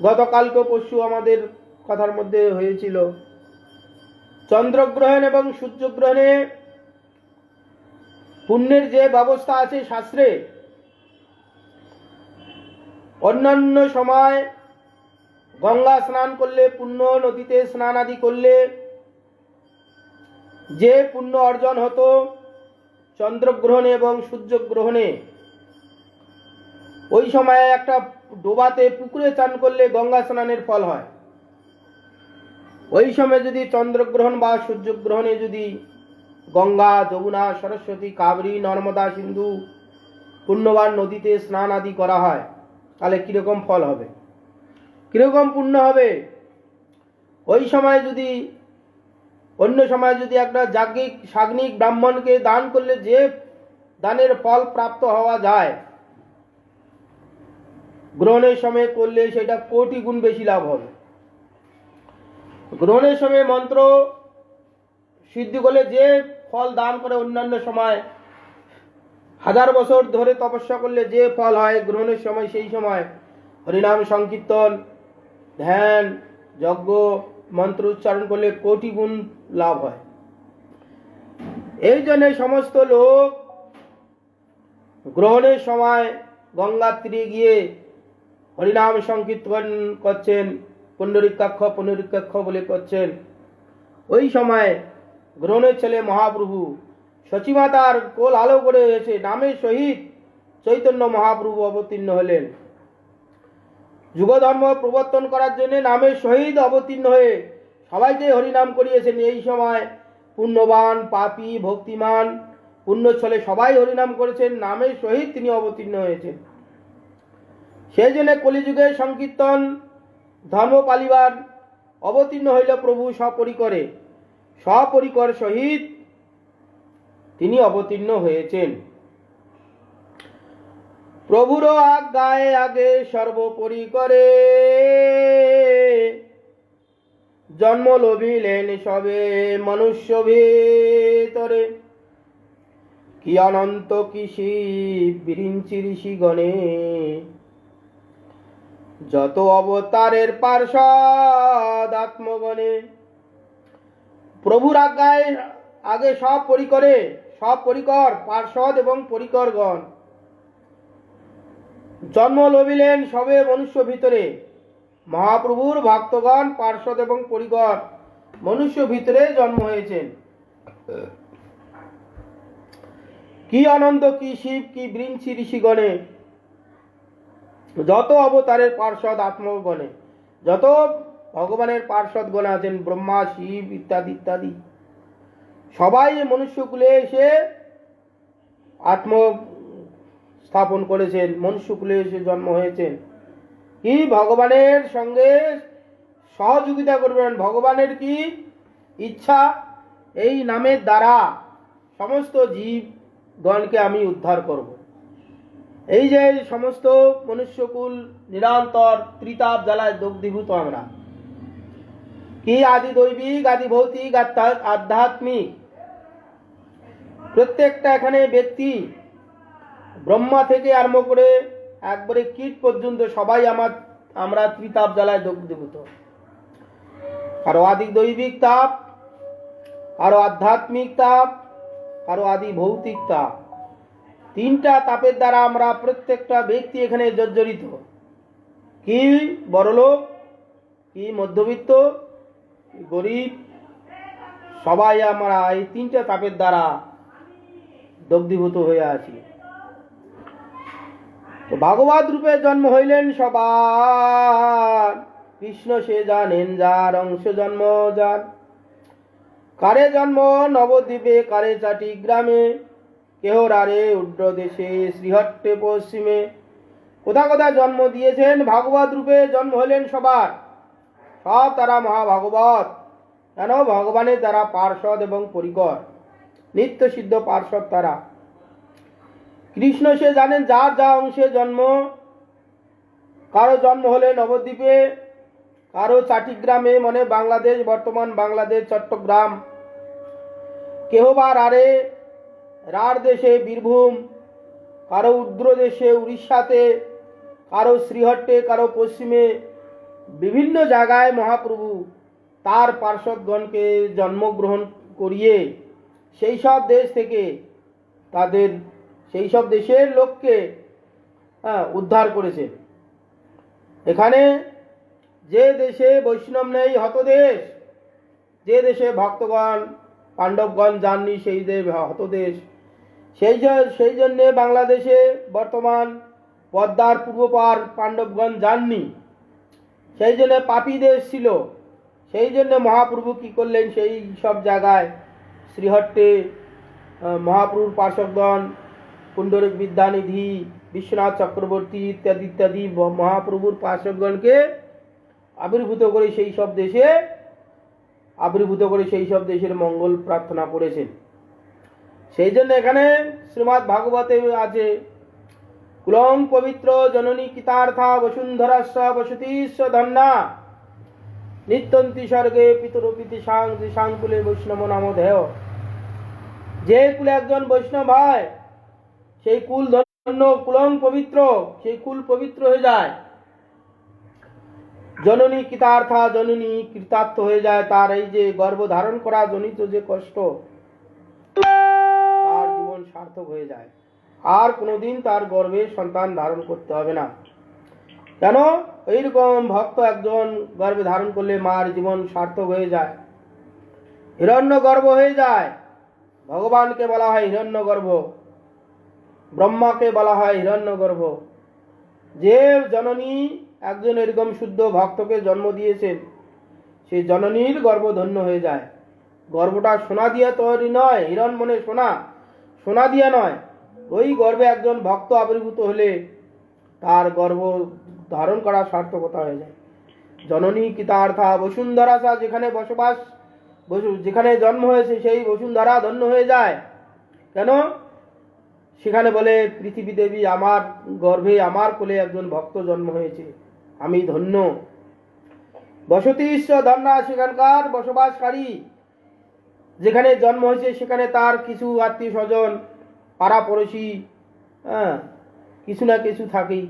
গতকালকে পরশু আমাদের কথার মধ্যে হয়েছিল, চন্দ্রগ্রহণ এবং সূর্যগ্রহণে পুণ্যের যে ব্যবস্থা আছে শাস্ত্রে, অন্যান্য সময় গঙ্গা স্নান করলে পুণ্য, নদীতে স্নান আদি করলে যে পুণ্য অর্জন হতো, চন্দ্রগ্রহণে এবং সূর্যগ্রহণে ওই সময়ে একটা ডোবাতে পুকুরে চান করলে গঙ্গা স্নানের ফল হয়। ওই সময় যদি চন্দ্রগ্রহণ বা সূর্যগ্রহণে যদি গঙ্গা, যমুনা, সরস্বতী, কাবেরী, নর্মদা, সিন্ধু পুণ্যবান নদীতে স্নান আদি করা হয়, তাহলে কিরকম ফল হবে, কিরকম পুণ্য হবে? ওই সময় যদি, অন্য সময় যদি একটা যাজ্ঞিক সাগ্নিক ব্রাহ্মণকে দান করলে যে দানের ফল প্রাপ্ত হওয়া যায়, গ্রহণের সময় করলে সেটা কোটি গুণ বেশি লাভ হবে। গ্রহণের সময় মন্ত্র সিদ্ধি করলে যে ফল দান করে অন্যান্য সময়, 1000 বছর ধরে তপস্যা করলে যে ফল হয়, গ্রহণের সময় সেই সময় হরিনাম সংকীর্তন, ধ্যান, যজ্ঞ, মন্ত্র উচ্চারণ করলে কোটি গুণ লাভ হয়। এই জন্য সমস্ত লোক গ্রহণের সময় গঙ্গার তীরে গিয়ে হরিনাম সংকীর্তন করছেন, পুণ্ডরিকাক্ষ পুণ্ডরিকাক্ষ বলে করছেন। ওই সময় গ্রহণের ছেলে মহাপ্রভু সচিমাতার কোল আলো করে এসে নামের সহিত চৈতন্য মহাপ্রভু অবতীর্ণ হলেন। যুগধর্ম প্রবর্তন করার জন্য নামের সহিত অবতীর্ণ হয়ে সবাইকে হরিনাম করিয়েছেন। এই সময় পুণ্যবান, পাপী, ভক্তিমান, পুণ্য ছলে সবাই হরিনাম করেছেন, নামের সহিত তিনি অবতীর্ণ হয়েছেন। সেই জন্য কলিযুগে সংকীর্তন ধর্ম পালিবার অবতীর্ণ হইল প্রভু সপরিকরে, সপরিকর সহিত তিনি অবতীর্ণ হয়েছেন। প্রভুর আজ্ঞায় আগে সর্বোপরি করে জন্ম লভিলেন সবে মনুষ্য ভেতরে। কি অনন্ত কি শিব বিরিঞ্চি ঋষিগণে, যত অবতারের পার্ষদ আত্মগণে। প্রভুর আজ্ঞায় আগে সব পরিকরে, সব পরিকর পার্ষদ এবং পরিকরগণ জন্ম লভিলেন সবে মনুষ্য ভিতরে। মহাপ্রভুর ভক্তগণ পার্ষদ এবং পরিকর মনুষ্য ভিতরে জন্ম হয়েছেন। কি অনন্ত কি শিব কি বৃঞ্চি ঋষিগণে, যত অবতারের পার্ষদ আত্মগণে, যত ভগবানের পার্ষদ গণ আছেন, ব্রহ্মা, শিব ইত্যাদি ইত্যাদি, সবাই মনুষ্যকুলে এসে স্থাপন করেছেন, মনুষ্যকুলে এসে জন্ম হয়েছেন, কি ভগবানের সঙ্গে সহযোগিতা করবেন। ভগবানের কি ইচ্ছা, এই নামের দ্বারা সমস্ত জীবগণকে আমি উদ্ধার করব। এই যে সমস্ত মনুষ্যকুল নিরন্তর ত্রিতাপ জ্বালায় দগ্ধীভূত, আমরা কি আদি দৈবিক, আদি ভৌতিক, আধ্যাত্মিক প্রত্যেকটা এখানে ব্যক্তি, ব্রহ্মা থেকে আরম্ভ করে একবারে কীট পর্যন্ত সবাই আমরা ত্রিতাপ জ্বালায় দগ্ধীভূত। কারো আদি দৈবিক তাপ, কারো আধ্যাত্মিক তাপ, কারো আদি ভৌতিক তাপ। তিনটা তাপের দ্বারা আমরা প্রত্যেকটা ব্যক্তি এখানে জর্জরিত। কি বড়লোক, কি মধ্যবিত্ত, কি গরিব, সবাই আমরা এই তিনটা তাপের দ্বারা দগ্ধীভূত হয়ে আছি। ভাগবত রূপে জন্ম হইলেন সবার, কৃষ্ণ সে জানেন যার অংশ জন্ম যার। কারে জন্ম নবদ্বীপে, কারে চাটি গ্রামে, কেহ রারে উড্র দেশে, শ্রীহট্টে পশ্চিমে। কোথা কোথা জন্ম দিয়েছেন, ভাগবত রূপে জন্ম হইলেন সবার। সব তারা মহাভাগবত, কেন ভগবানের তারা পার্ষদ এবং পরিকর, নিত্য সিদ্ধ পার্ষদ তারা। কৃষ্ণ সে জানেন যার যা অংশে জন্ম। কারো জন্ম হলে নবদ্বীপে, কারো চাটিগ্রামে, মানে বাংলাদেশ, বর্তমান বাংলাদেশ চট্টগ্রাম। কেহ বা রার দেশে বীরভূম, কারো উদ্র দেশে উড়িষ্যাতে, কারো শ্রীহট্টে, কারো পশ্চিমে। বিভিন্ন জায়গায় মহাপ্রভু তার পার্ষদগণকে জন্মগ্রহণ করিয়ে সেই সব দেশ থেকে তাদের সেই সব দেশের লোককে উদ্ধার করেছে। এখানে যে দেশে বৈষ্ণব নেই, হতদেশ। যে দেশে ভক্তগণ পাণ্ডবগণ যাননি, সেই দেশ হতদেশ। সেই জন্যে বাংলাদেশে বর্তমান পদ্মার পূর্ব পার পাণ্ডবগণ যাননি, সেই জন্য পাপী দেশ ছিল। সেই জন্য মহাপ্রভু কি করলেন, সেই সব জায়গায় শ্রীহট্টে মহাপ্রভুর পার্শ্বদগণ, পুণ্ডরিক বিদ্যানিধি, বিশ্বনাথ চক্রবর্তী ইত্যাদি ইত্যাদি মহাপ্রভুর পার্শ্বদগণকে আবির্ভূত করে সেই সব দেশের মঙ্গল প্রার্থনা করেছেন। সেই জন্য এখানে শ্রীমদ্ ভাগবতে আছে, কুলং পবিত্র জননী কৃতার্থা বসুন্ধরাস্য বসতিস্য ধন্যা, নিত্যন্তি স্বর্গে পিতরপিতি সাংকুলে বৈষ্ণব নামধেয়। যে কুলে একজন বৈষ্ণব হয়, সেই কুল ধন্য, কুলং পবিত্র, সেই কুল পবিত্র হয়ে যায়। জননী কৃতার্থা, জননী কৃতার্থ হয়ে যায়। তার এই যে গর্ভ ধারণ করা জনিত যে কষ্ট, তার জীবন সার্থক হয়ে যায়। আর কোনোদিন তার গর্ভে সন্তান ধারণ করতে হবে না। কেন? এইরকম ভক্ত একজন গর্ভে ধারণ করলে মার জীবন সার্থক হয়ে যায়, হিরণ্য গর্ভ হয়ে যায়। ভগবানকে বলা হয় হিরণ্য গর্ভ, ব্রহ্মাকে বলা হয় হিরণ্য গর্ভ। যে জননী একজন এরকম শুদ্ধ ভক্তকে জন্ম দিয়েছেন, সেই জননীর গর্ভ ধন্য হয়ে যায়। গর্ভটা সোনা দিয়ে তৈরি নয়, হিরণ মনে সোনা দিয়ে নয়। ওই গর্ভে একজন ভক্ত আবির্ভূত হলে তার গর্ভ ধারণ করা সার্থকতা হয়ে যায়। জননী কৃতার্থা বসুন্ধরাসা, যেখানে বসবাস, যেখানে জন্ম হয়েছে সেই বসুন্ধরা ধন্য হয়ে যায়। কেন? সেখানে বলে পৃথিবী দেবী আমার গর্ভে, আমার কোলে একজন ভক্ত জন্ম হয়েছে, আমি ধন্য। বসতিস্য ধন্যা, সেখানকার বসবাসকারী, যেখানে জন্ম হয়েছে সেখানে তার কিছু আত্মীয় স্বজন, পাড়া পড়োশি, কিছু না কিছু থাকেই।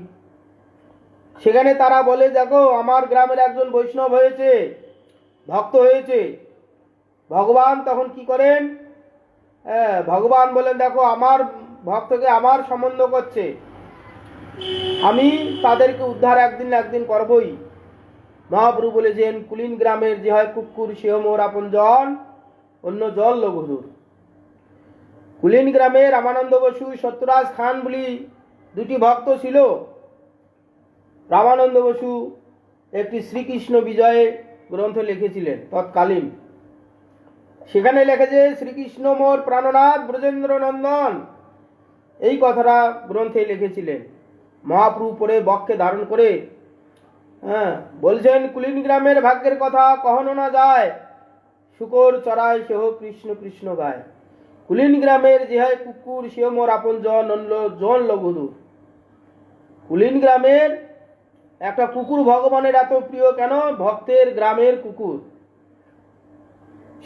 সেখানে তারা বলে, দেখো আমার গ্রামের একজন বৈষ্ণব হয়েছে, ভক্ত হয়েছে। ভগবান তখন কি করেন? ভগবান বলেন, দেখো আমার ভক্তকে আমার সম্বন্ধ করছে, আমি তাদেরকে উদ্ধার একদিন করবই। মহাপ্রভু বলেছেন, কুলিন গ্রামের যে হয় কুকুর, সেও মোর আপন জন, অন্য জল লঘুদূর। কুলিন গ্রামে রামানন্দ বসু, সত্যরাজ খান বলি দুটি ভক্ত ছিল। রামানন্দ বসু একটি শ্রীকৃষ্ণ বিজয়ে গ্রন্থ লিখেছিলেন তৎকালীন। সেখানে লেখেছে, শ্রীকৃষ্ণ মোর প্রাণনাথ ব্রজেন্দ্র নন্দন, এই কথাটা গ্রন্থে লিখেছিলেন। মহাপ্রভু পরে বক্ষে ধারণ করে বলছেন, কুলিন গ্রামের ভাগ্যের কথা কহনো না যায়, শুকর চড়ায় সেহ কৃষ্ণ কৃষ্ণ গায়। কুলিন গ্রামের যে হয় কুকুর সেও মোর আপন জন অন্য জন লঘুদু। কুলিন গ্রামের একটা কুকুর ভগবানের এত প্রিয় কেন? ভক্তের গ্রামের কুকুর,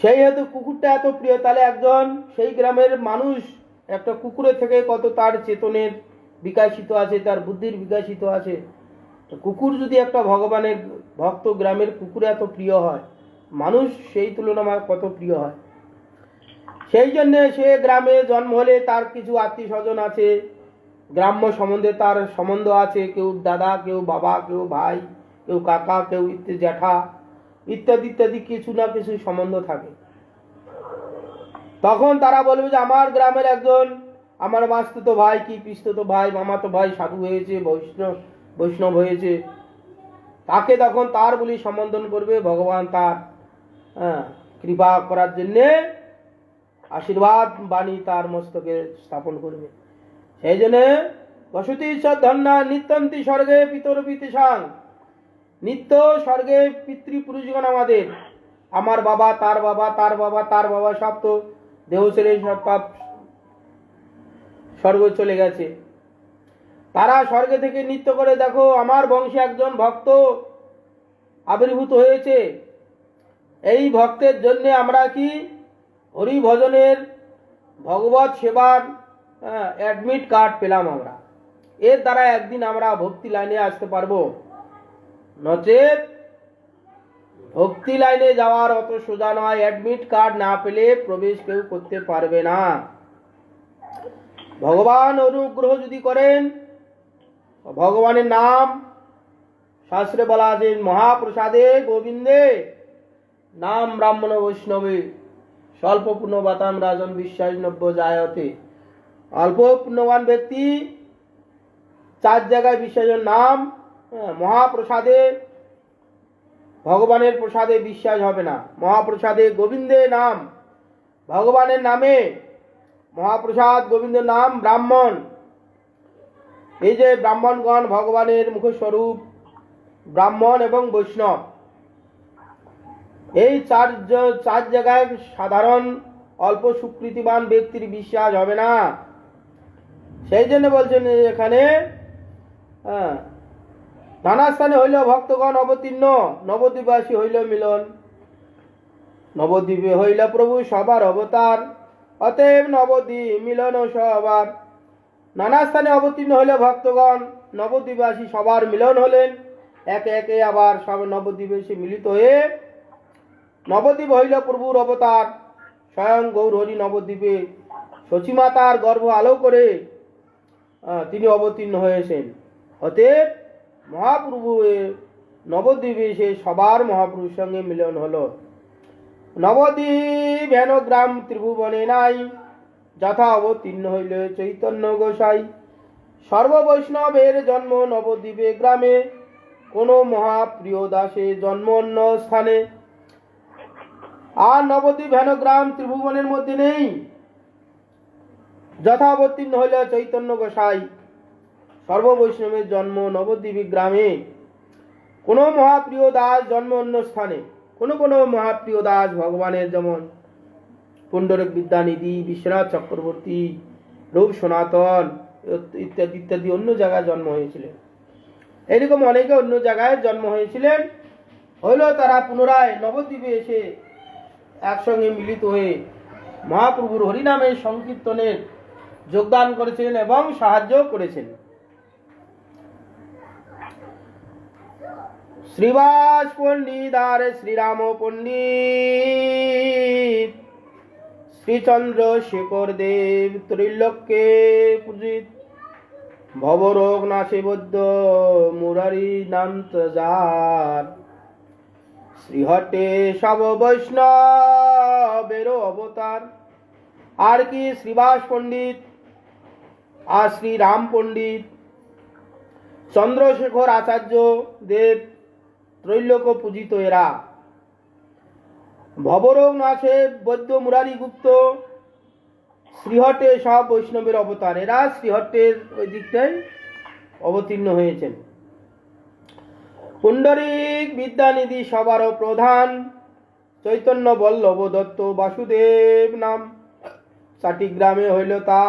সেই হেতু কুকুরটা এত প্রিয়। তাহলে একজন সেই গ্রামের মানুষ একটা কুকুরের থেকে কত তার চেতনের বিকাশিত আছে, তার বুদ্ধির বিকাশিত আছে। তো কুকুর যদি একটা ভগবানের ভক্ত গ্রামের কুকুর এত প্রিয় হয়, মানুষ সেই তুলনায় কত প্রিয় হয়। সেই জন্যে সে গ্রামে জন্ম হলে তার কিছু আত্মীয় স্বজন আছে, গ্রাম্য সম্বন্ধে তার সম্বন্ধ আছে, কেউ দাদা, কেউ বাবা, কেউ ভাই, কেউ কাকা, কেউ জ্যাঠা ইত্যাদি ইত্যাদি কিছু না কিছু সম্বন্ধ থাকে। তখন তারা বলবে যে আমার গ্রামের একজন, আমার মাস্তুতো ভাই কি পিস্তুতো ভাই, মামাতো ভাই সাধু হয়েছে, বৈষ্ণব হয়েছে, তাকে তখন তার বলি সম্বোধন করবে। ভগবান তার কৃপা করার জন্যে আশীর্বাদ বাণী তার মস্তকে স্থাপন করবে। সেই জন্যে বসতি ধন্যা নিত্যন্তি স্বর্গে পিতর পিতৃসাং, নিত্য স্বর্গে পিতৃপুরুষগণ আমাদের, আমার বাবা, তার বাবা, তার বাবা, তার বাবা, সব তো দেহ ছেড়ে সব স্বর্গ চলে গেছে। তারা স্বর্গে থেকে নৃত্য করে, দেখো আমার বংশে একজন ভক্ত আবির্ভূত হয়েছে। এই ভক্তের জন্য আমরা কি হরি ভজনের ভগবত সেবার অ্যাডমিট কার্ড পেলাম আমরা, এর দ্বারা একদিন আমরা ভক্তি লাইনে আসতে পারবো। নচেত ভক্তি লাইনে যাওয়ার অত সোজা নয়, অ্যাডমিট কার্ড না পেলে প্রবেশ কেউ করতে পারবে না। ভগবান অনুগ্রহ যদি করেন, ভগবানের নাম শাস্ত্রে বলা আছে, মহাপ্রসাদে গোবিন্দে নাম ব্রাহ্মণ বৈষ্ণবে স্বল্প পুণ্যবাতাম রাজন বিশ্বাস নব্য জায়তে। অল্প পুণ্যবান ব্যক্তি 4 জায়গায় বিশ্বাসের নাম, মহাপ্রসাদে ভগবানের প্রসাদে বিশ্বাস হবে না। মহাপ্রসাদে গোবিন্দে নাম, ভগবানের নামে মহাপ্রসাদ গোবিন্দের নাম ব্রাহ্মণ। এই যে ব্রাহ্মণগণ ভগবানের মুখস্বরূপ, ব্রাহ্মণ এবং বৈষ্ণব, এই চার জায়গায় সাধারণ অল্প সুকৃতিবান ব্যক্তির বিশ্বাস হবে না। সেই জন্য বলছেন এখানে নানা স্থানে হইল ভক্তগণ অবতীর্ণ, নবদ্বীপবাসী হইল মিলন। নবদ্বীপে হইল প্রভু সবার অবতার, অতএব নবদ্বীপ মিলন সবার। নানা স্থানে অবতীর্ণ হইল ভক্তগণ, নবদ্বীপবাসী সবার মিলন হলেন। একে একে আবার সব নবদ্বীপে এসে মিলিত হয়ে নবদ্বীপ হইল প্রভুর অবতার। স্বয়ং গৌর হরি নবদ্বীপে শচীমাতার গর্ভ আলো করে তিনি অবতীর্ণ হয়েছেন। অতএব মহাপ্রভু নবদ্বীপে এসে সবার মহাপ্রভুর সঙ্গে মিলন হলো। নবদ্বীপ হেন গ্রাম ত্রিভুবনে নাই, যথা অবতীর্ণ হইল চৈতন্য গোসাই। সর্ববৈষ্ণবের জন্ম নবদ্বীপে গ্রামে, কোন মহাপ্রিয় দাসে জন্ম অন্য স্থানে। আর নবদ্বীপ হেন গ্রাম ত্রিভুবনের মধ্যে নেই, যথা অবতীর্ণ হইল চৈতন্য গোসাই। সর্ববৈষ্ণবের জন্ম নবদ্বীপ গ্রামে, কোন মহাপ্রিয় দাস জন্ম অন্য স্থানে। কোন কোন মহাপ্রিয় দাস ভগবানের, যেমন পুণ্ডরিক বিদ্যানিধি, বিশ্বনাথ চক্রবর্তী, রূপ সনাতন ইত্যাদি ইত্যাদি অন্য জায়গায় জন্ম হয়েছিলেন। এরকম অনেকে অন্য জায়গায় জন্ম হয়েছিলেন, হইল তারা পুনরায় নবদ্বীপে এসে একসঙ্গে মিলিত হয়ে মহাপ্রভুর হরিনামের সংকীর্তনের যোগদান করেছিলেন এবং সাহায্য করেছেন। শ্রীবাস পণ্ডিত আর শ্রীরাম পণ্ডিত, শ্রীচন্দ্রশেখর দেব ত্রৈলোক্যে পূজিত। ভবরোগ নাশে বৈদ্য মুরারি নান্ত যার, শ্রীহটে সব বৈষ্ণবের অবতার। আর কি শ্রীবাস পণ্ডিত আর শ্রী রাম পণ্ডিত, চন্দ্রশেখর আচার্য দেব ত্রৈলোক্য পূজিত এরা। ভবরোগ নাশে বৈদ্য মুরারি গুপ্ত, শ্রীহট্টে সব বৈষ্ণবের অবতার, এরা শ্রীহট্টের ওই দিকটায় অবতীর্ণ হয়েছেন। পুণ্ডরিক বিদ্যানিধি সবারও প্রধান, চৈতন্য বল্লভ দত্ত বাসুদেব নাম। চাটিগ্রামে হইল তা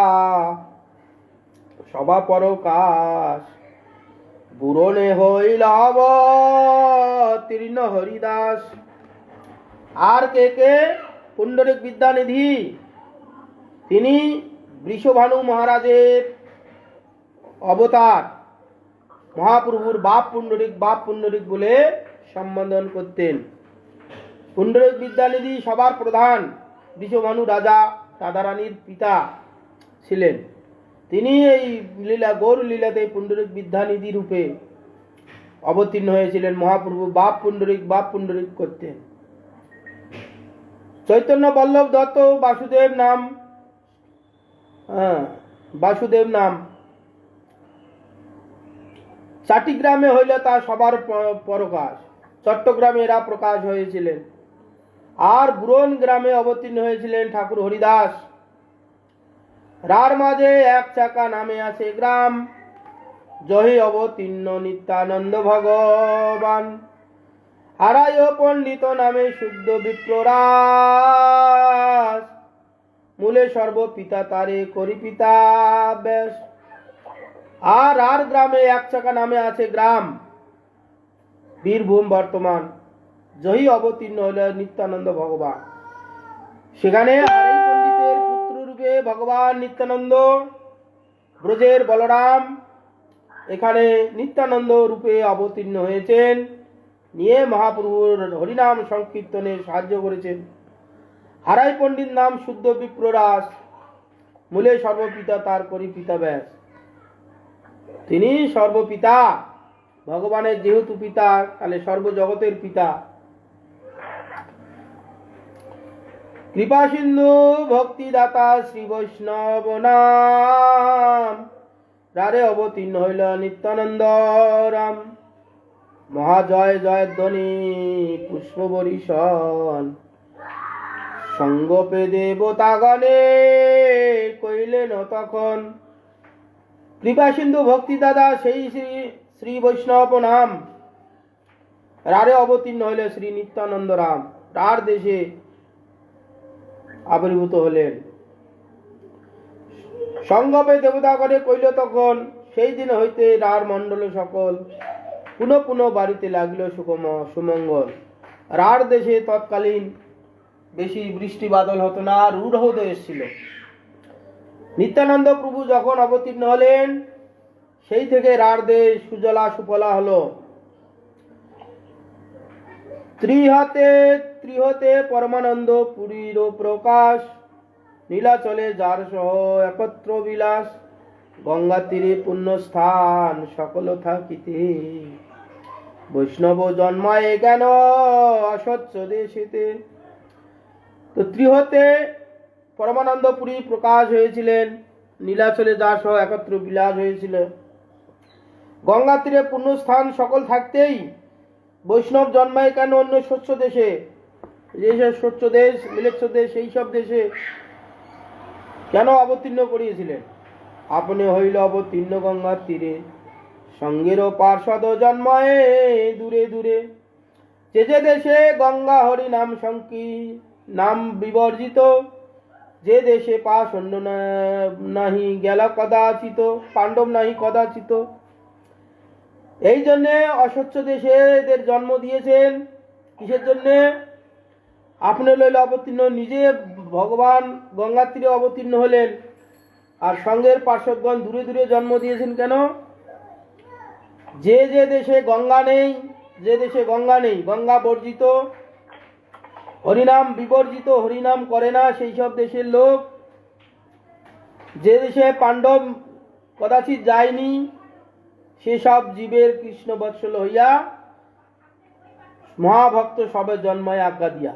সভা পরকাশ, বুরনে হইল অবতীর্ণ হরিদাস। আর কে? পুণ্ডরিক বিদ্যানিধি, তিনি বৃষভানু মহারাজের অবতার। মহাপ্রভুর বাপ পুণ্ডরিক বলে সম্বোধন করতেন। পুণ্ডরিক বিদ্যানিধি সবার প্রধান, বৃষভানু রাজা রাধারানীর পিতা ছিলেন। তিনি এই গৌর লীলাতে পুণ্ডরিক বিদ্যানিধি রূপে অবতীর্ণ হয়েছিলেন। মহাপ্রভু বাপ পুণ্ডরিক করতেন। চৈতন্য বল্লভ দত্ত বাসুদেব নাম। চাটিগ্রামে হইলে তা সবার পরকাশ, চট্টগ্রামে এরা প্রকাশ হয়েছিলেন। আর বুরন গ্রামে অবতীর্ণ হয়েছিলেন ঠাকুর হরিদাস। রার মাঝে এক চাকা নামে আছে গ্রাম, জহি অবতীর্ণ নিত্যানন্দ ভগবান। হারায় পণ্ডিত নামে শুদ্ধ বিপ্ররাস, মূলে সর্বপিতা তারে করি পিতা ব্যাস। আর গ্রামে এক চাকা নামে আছে গ্রাম, বীরভূম বর্তমান, জহি অবতীর্ণ হইল নিত্যানন্দ ভগবান। সেখানে হারাই পণ্ডিতের পুত্র রূপে ভগবান নিত্যানন্দ, ব্রজের বলরাম এখানে নিত্যানন্দ রূপে অবতীর্ণ হয়েছেন, নিয়ে মহাপ্রভুর হরিনাম সংকীর্তনে সাহায্য করেছেন। হারাই পণ্ডিত নাম শুদ্ধ বিপ্ররাস, মূলে সর্বপিতা তার করি পিতা ব্যাস। তিনি সর্বপিতা, ভগবানের যেহেতু পিতা, তাহলে সর্বজগতের পিতা। কৃপা সিন্ধু ভক্তিদাতা শ্রী বৈষ্ণব নাম, রারে অবতীর্ণ হইল নিত্যানন্দ রাম। মহাজয় জয়ধ্বনি পুষ্প বরিশন, সঙ্গপে দেবতাগণে কইলেন তখন। কৃপা সিন্ধু ভক্তি দাদা সেই শ্রী বৈষ্ণব নাম, রারে অবতীর্ণ হইলে শ্রী নিত্যানন্দ রাম, রার দেশে আবির্ভূত হলেন। সঙ্গপে দেবতাগণে কইল তখন, সেই দিন হইতে রার মণ্ডল সকল পুনঃ বাড়িতে লাগিল সুমঙ্গল। রার দেশে তৎকালীন বেশি বৃষ্টি বাদল হতো না, রূঢ় দেশ ছিল। নিত্যানন্দ প্রভু যখন অবতীর্ণ হলেন, সেই থেকে রার দেশ সুজলা সুফলা হলো। ত্রিহতে পরমানন্দ পুরীর প্রকাশ, নীলাচলে যার সহ একত্র বিলাস। গঙ্গা তীরে পুণ্যস্থান সকল থাকিতে, বৈষ্ণব জন্মায় কেন অস্বচ্ছ দেশেতে। তো ত্রিহতে পরমানন্দ পুরী প্রকাশ হয়েছিলেন, নীলাচলে যার সহ একত্র বিলাস হয়েছিল। গঙ্গা তীরে পুণ্যস্থান সকল থাকতেই বৈষ্ণব জন্মায় কেন অন্য স্বচ্ছ দেশে, যেসব স্বচ্ছ দেশ, মিলেচ্ছ দেশ, সেই সব দেশে কেন অবতীর্ণ করিয়েছিলেন? আপনি হইল অবতীর্ণ গঙ্গার তীরে, সঙ্গেরও পার্শ্বদ জন্মায় দূরে দূরে। যে দেশে গঙ্গা হরি নাম নাম বিবর্জিত, যে দেশে পাশ অন্য নাহি গেল কদাচিত, পাণ্ডব নাহি কদাচিত। এই জন্যে অস্বচ্ছ দেশে এদের জন্ম দিয়েছেন। কিসের জন্যে? আপনি লইল অবতীর্ণ, নিজে ভগবান গঙ্গার তীরে অবতীর্ণ হলেন, আর সঙ্গের পার্শ্বদগণ দূরে দূরে জন্ম দিয়েছেন কেন? যে দেশে গঙ্গা নেই, গঙ্গা বর্জিত, হরিনাম বিবর্জিত, হরিনাম করে না, সেই সব দেশের লোক, যে দেশে পাণ্ডব কদাচিৎ যায়নি, সেসব জীবের কৃষ্ণ বৎসল হইয়া মহাভক্ত সবে জন্মায় আজ্ঞা দিয়া।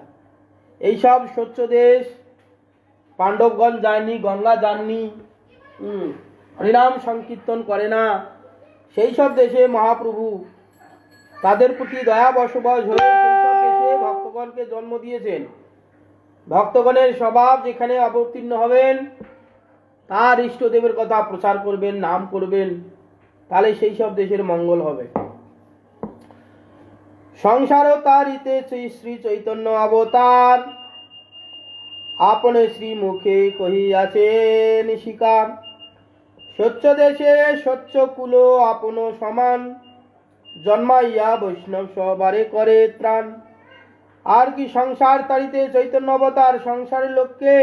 এইসব স্বচ্ছ দেশ, পাণ্ডবগণ যায়নি, গঙ্গা যাননি, হরিনাম সংকীর্তন করে না, সেই সব দেশে মহাপ্রভু তাদের প্রতি দয়া বশবশ হয়ে সেই সব দেশে ভক্তগণকে জন্ম দিয়েছেন। ভক্তগণের স্বভাব যেখানে অবতীর্ণ হবেন, তার ইষ্টদেবের কথা প্রচার করবেন, নাম করবেন, তাহলে সেই সব দেশের মঙ্গল হবে। সংসার তারিতে শ্রী চৈতন্য অবতার, আপনে শ্রী মুখে কহিয়াছেন শিকার। স্বচ্ছ দেশে স্বচ্ছ কুল আপন সমান, জন্মাইয়া বৈষ্ণব সবারে করে ত্রাণ। আর কি সংসার তারিতে চৈতন্য অবতার সংসারের লোককে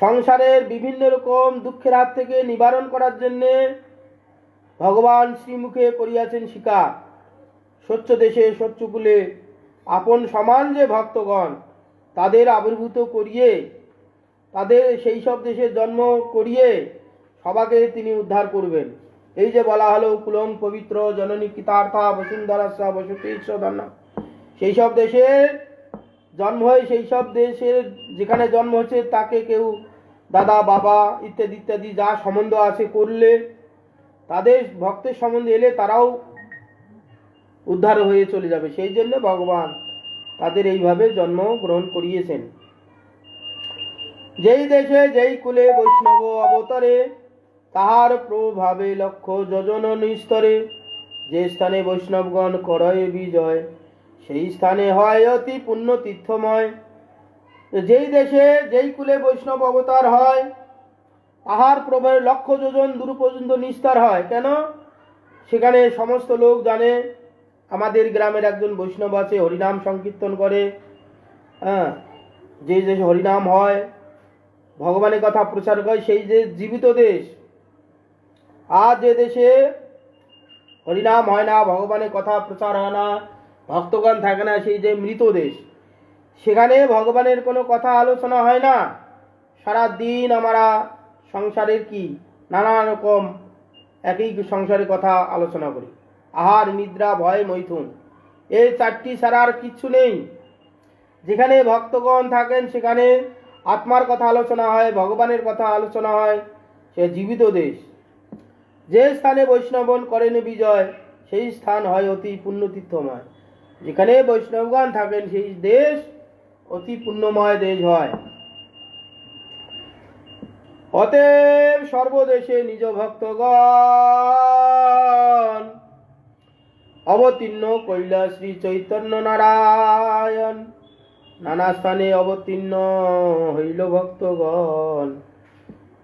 সংসারের বিভিন্ন রকম দুঃখের হাত থেকে নিবারণ করার জন্য ভগবান শ্রীমুখে করিয়াছেন স্বীকার। স্বচ্ছ দেশে স্বচ্ছ কুলে আপন সমান যে ভক্তগণ, তাদের আবির্ভূত করিয়ে, তাদের সেই সব দেশে জন্ম করিয়ে সবাকে তিনি উদ্ধার করবেন। এই যে বলা হলো কুলং পবিত্র জননী কৃতার্থা বসুন্ধরাস্যা বসতিষ্ঠ ধন্যা, সেই সব দেশে জন্ম হয়, সেই সব দেশের যেখানে জন্ম হচ্ছে তাকে কেউ দাদা বাবা ইত্যাদি ইত্যাদি যা সম্বন্ধ আছে করলে, তাদের ভক্তের সম্বন্ধে এলে তারাও উদ্ধার হয়ে চলে যাবে। সেই জন্য ভগবান তাদের এইভাবে জন্ম গ্রহণ করিয়েছেন। যেই দেশে যেই কুলে বৈষ্ণব অবতরে, তাহার প্রভাবে লক্ষ্য যোজন নিস্তরে। যে স্থানে বৈষ্ণবগণ করয় বিজয়, সেই স্থানে হয় অতি পুণ্য তীর্থময়। যেই দেশে যেই কুলে বৈষ্ণব অবতার হয়, তাহার প্রভাবে লক্ষ যোজন দূর পর্যন্ত নিস্তার হয়। কেন? সেখানে সমস্ত লোক জানে আমাদের গ্রামের একজন বৈষ্ণব আছে, হরিনাম সংকীর্তন করে। যে দেশে হরিনাম হয়, ভগবানের কথা প্রচার করে, সেই যে জীবিত দেশ। আর যে দেশে হরিনাম হয় না, ভগবানের কথা প্রচার হয় না, ভক্তগণ থাকে না, সেই যে মৃত দেশ, সেখানে ভগবানের কোনো কথা আলোচনা হয় না। সারা দিন আমরা সংসারের কি নানা রকম একই সংসারের কথা আলোচনা করি। আহার নিদ্রা ভয় মৈথুন, এই চারটি ছাড়া আর কিচ্ছু নেই। যেখানে ভক্তগণ থাকেন সেখানে আত্মার কথা আলোচনা হয়, ভগবানের কথা আলোচনা হয়, সে জীবিত দেশ। যে স্থানে বৈষ্ণবগণ করেন বিজয়, সেই স্থান হয় অতি পুণ্যতীর্থময়। যেখানে বৈষ্ণবগণ থাকেন সেই দেশ অতি পুণ্যময় দেশ হয়। অতএব সর্বদেশে নিজ ভক্তগণ অবতীর্ণ কইলা শ্রী চৈতন্য নারায়ণ। নানা স্থানে অবতীর্ণ হইল ভক্তগণ,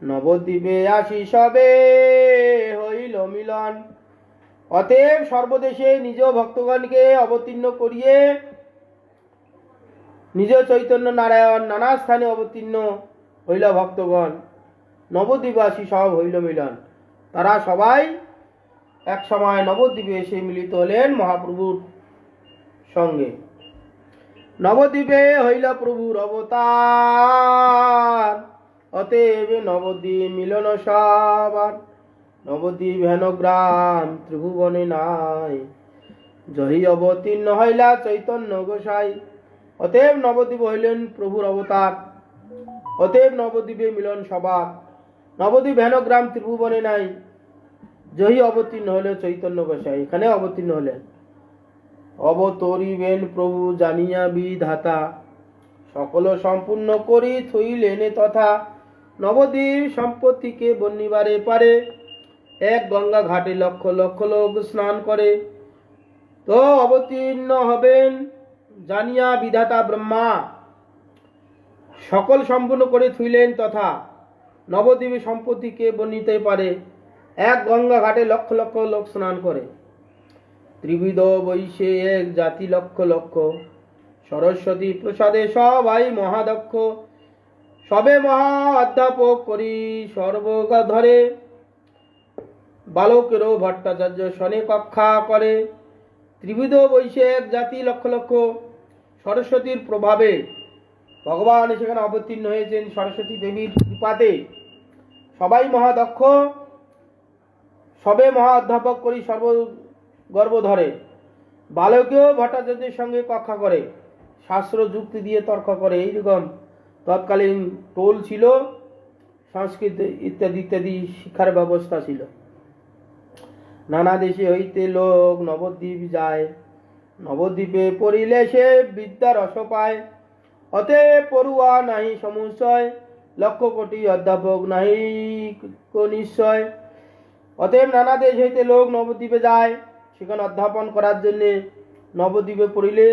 নবদ্বীপে আসি সবে হইল মিলন। অতএব সর্বদেশে নিজ ভক্তগণকে অবতীর্ণ করিয়ে নিজ চৈতন্য নারায়ণ নানা স্থানে অবতীর্ণ হইল ভক্তগণ, নবদ্বীপবাসী সব হইল মিলন। তারা সবাই এক সময় নবদ্বীপে এসে মিলিত হলেন মহাপ্রভুর সঙ্গে। নবদ্বীপে হইল প্রভুর অবতার, অতএব নবদ্বীপ মিলন সবার। নবদ্বীপ হেন গ্রাম ত্রিভুবনে নাই, জহি অবতীর্ণ হইলা চৈতন্য গোসাই। অতএব নবদ্বীপ হইলেন প্রভুর অবতার, অতএব নবদ্বীপে মিলন সবার। নবদ্বীপ হেন গ্রাম ত্রিভুবনে নাই, জহি অবতীর্ণ হইল চৈতন্য গোসাই। এখানে অবতীর্ণ হলেন। অবতরিবেন প্রভু জানিয়া বিধাতা, সকল সম্পূর্ণ করি থইলেন তথা। নবদ্বীপ সম্পত্তিকে বন্নিবারে পারে, এক গঙ্গা ঘাটে লক্ষ লক্ষ লোক স্নান করে। তো অবতীর্ণ হবেন জানিয়া বিধাতা ব্রহ্মা, সকল সম্পূর্ণ করে থইলেন তথা। নবদ্বীপে সম্পত্তিকে বন্নিতে পারে, এক গঙ্গা ঘাটে লক্ষ লক্ষ লোক স্নান করে। ত্রিবিধ বৈশে এক জাতি লক্ষ লক্ষ, সরস্বতী প্রসাদে সবাই মহাদক্ষ। সবে মহা অধ্যাপক করি সর্বগা ধরে, বালকেরও ভট্টাচার্য শনে কক্ষা করে। ত্রিবিধ বৈশে এক জাতি লক্ষ লক্ষ, সরস্বতীর প্রভাবে ভগবান সেখানে অবতীর্ণ হয়েছেন। সরস্বতী দেবীর কৃপাতে সবাই মহাদক্ষ, সবে মহা অধ্যাপক করি সর্বগর্ব ধরে। বালকেও ভট্টাচার্যের সঙ্গে কক্ষা করে, শাস্ত্র যুক্তি দিয়ে তর্ক করে। এইরকম তৎকালীন টোল ছিল, সংস্কৃত ইত্যাদি ইত্যাদি শিক্ষার ব্যবস্থা ছিল। নানা দেশে হইতে লোক নবদ্বীপ যায়, নবদ্বীপে পড়িলে সে বিদ্যার রস পায়। অতএব পড়ুয়া নাহি সমুচয়, লক্ষ কোটি অধ্যাপক নাহি কো নিশ্চয়। অতএব নানা দেশ হইতে লোক নবদ্বীপে যায়, সেখানে অধ্যাপন করার জন্য। নবদ্বীপে পড়িলে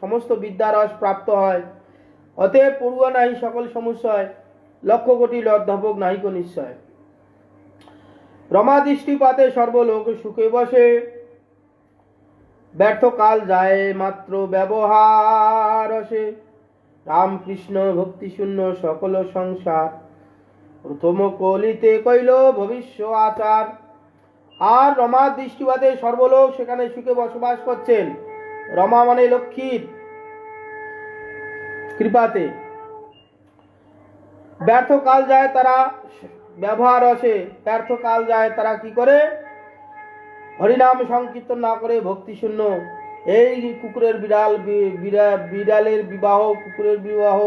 সমস্ত বিদ্যারস প্রাপ্ত হয়। অতএব পড়ুয়া নাহি সকল সমস্যায়, লক্ষ কোটি অধ্যাপক নাহি কো নিশ্চয়। রমা দৃষ্টিপাতে সর্বলোক সুখে বসে, ব্যর্থ কাল যায় মাত্র ব্যবহার রসে। রামকৃষ্ণ ভক্তি শূন্য সকল সংসার, প্রথম কলিতে কইল ভবিষ্য আচার। আর রমার দৃষ্টিপাতে সর্বলোক সেখানে সুখে বসবাস করছেন। রমা মানে লক্ষ্মীর কৃপাতে। ব্যর্থ কাল যায় তারা ব্যবহার আসে, ব্যর্থ কাল যায় তারা কি করে? হরিনাম সংকীর্তন না করে ভক্তি শূন্য। এই কুকুরের বিড়ালের বিবাহ, কুকুরের বিবাহ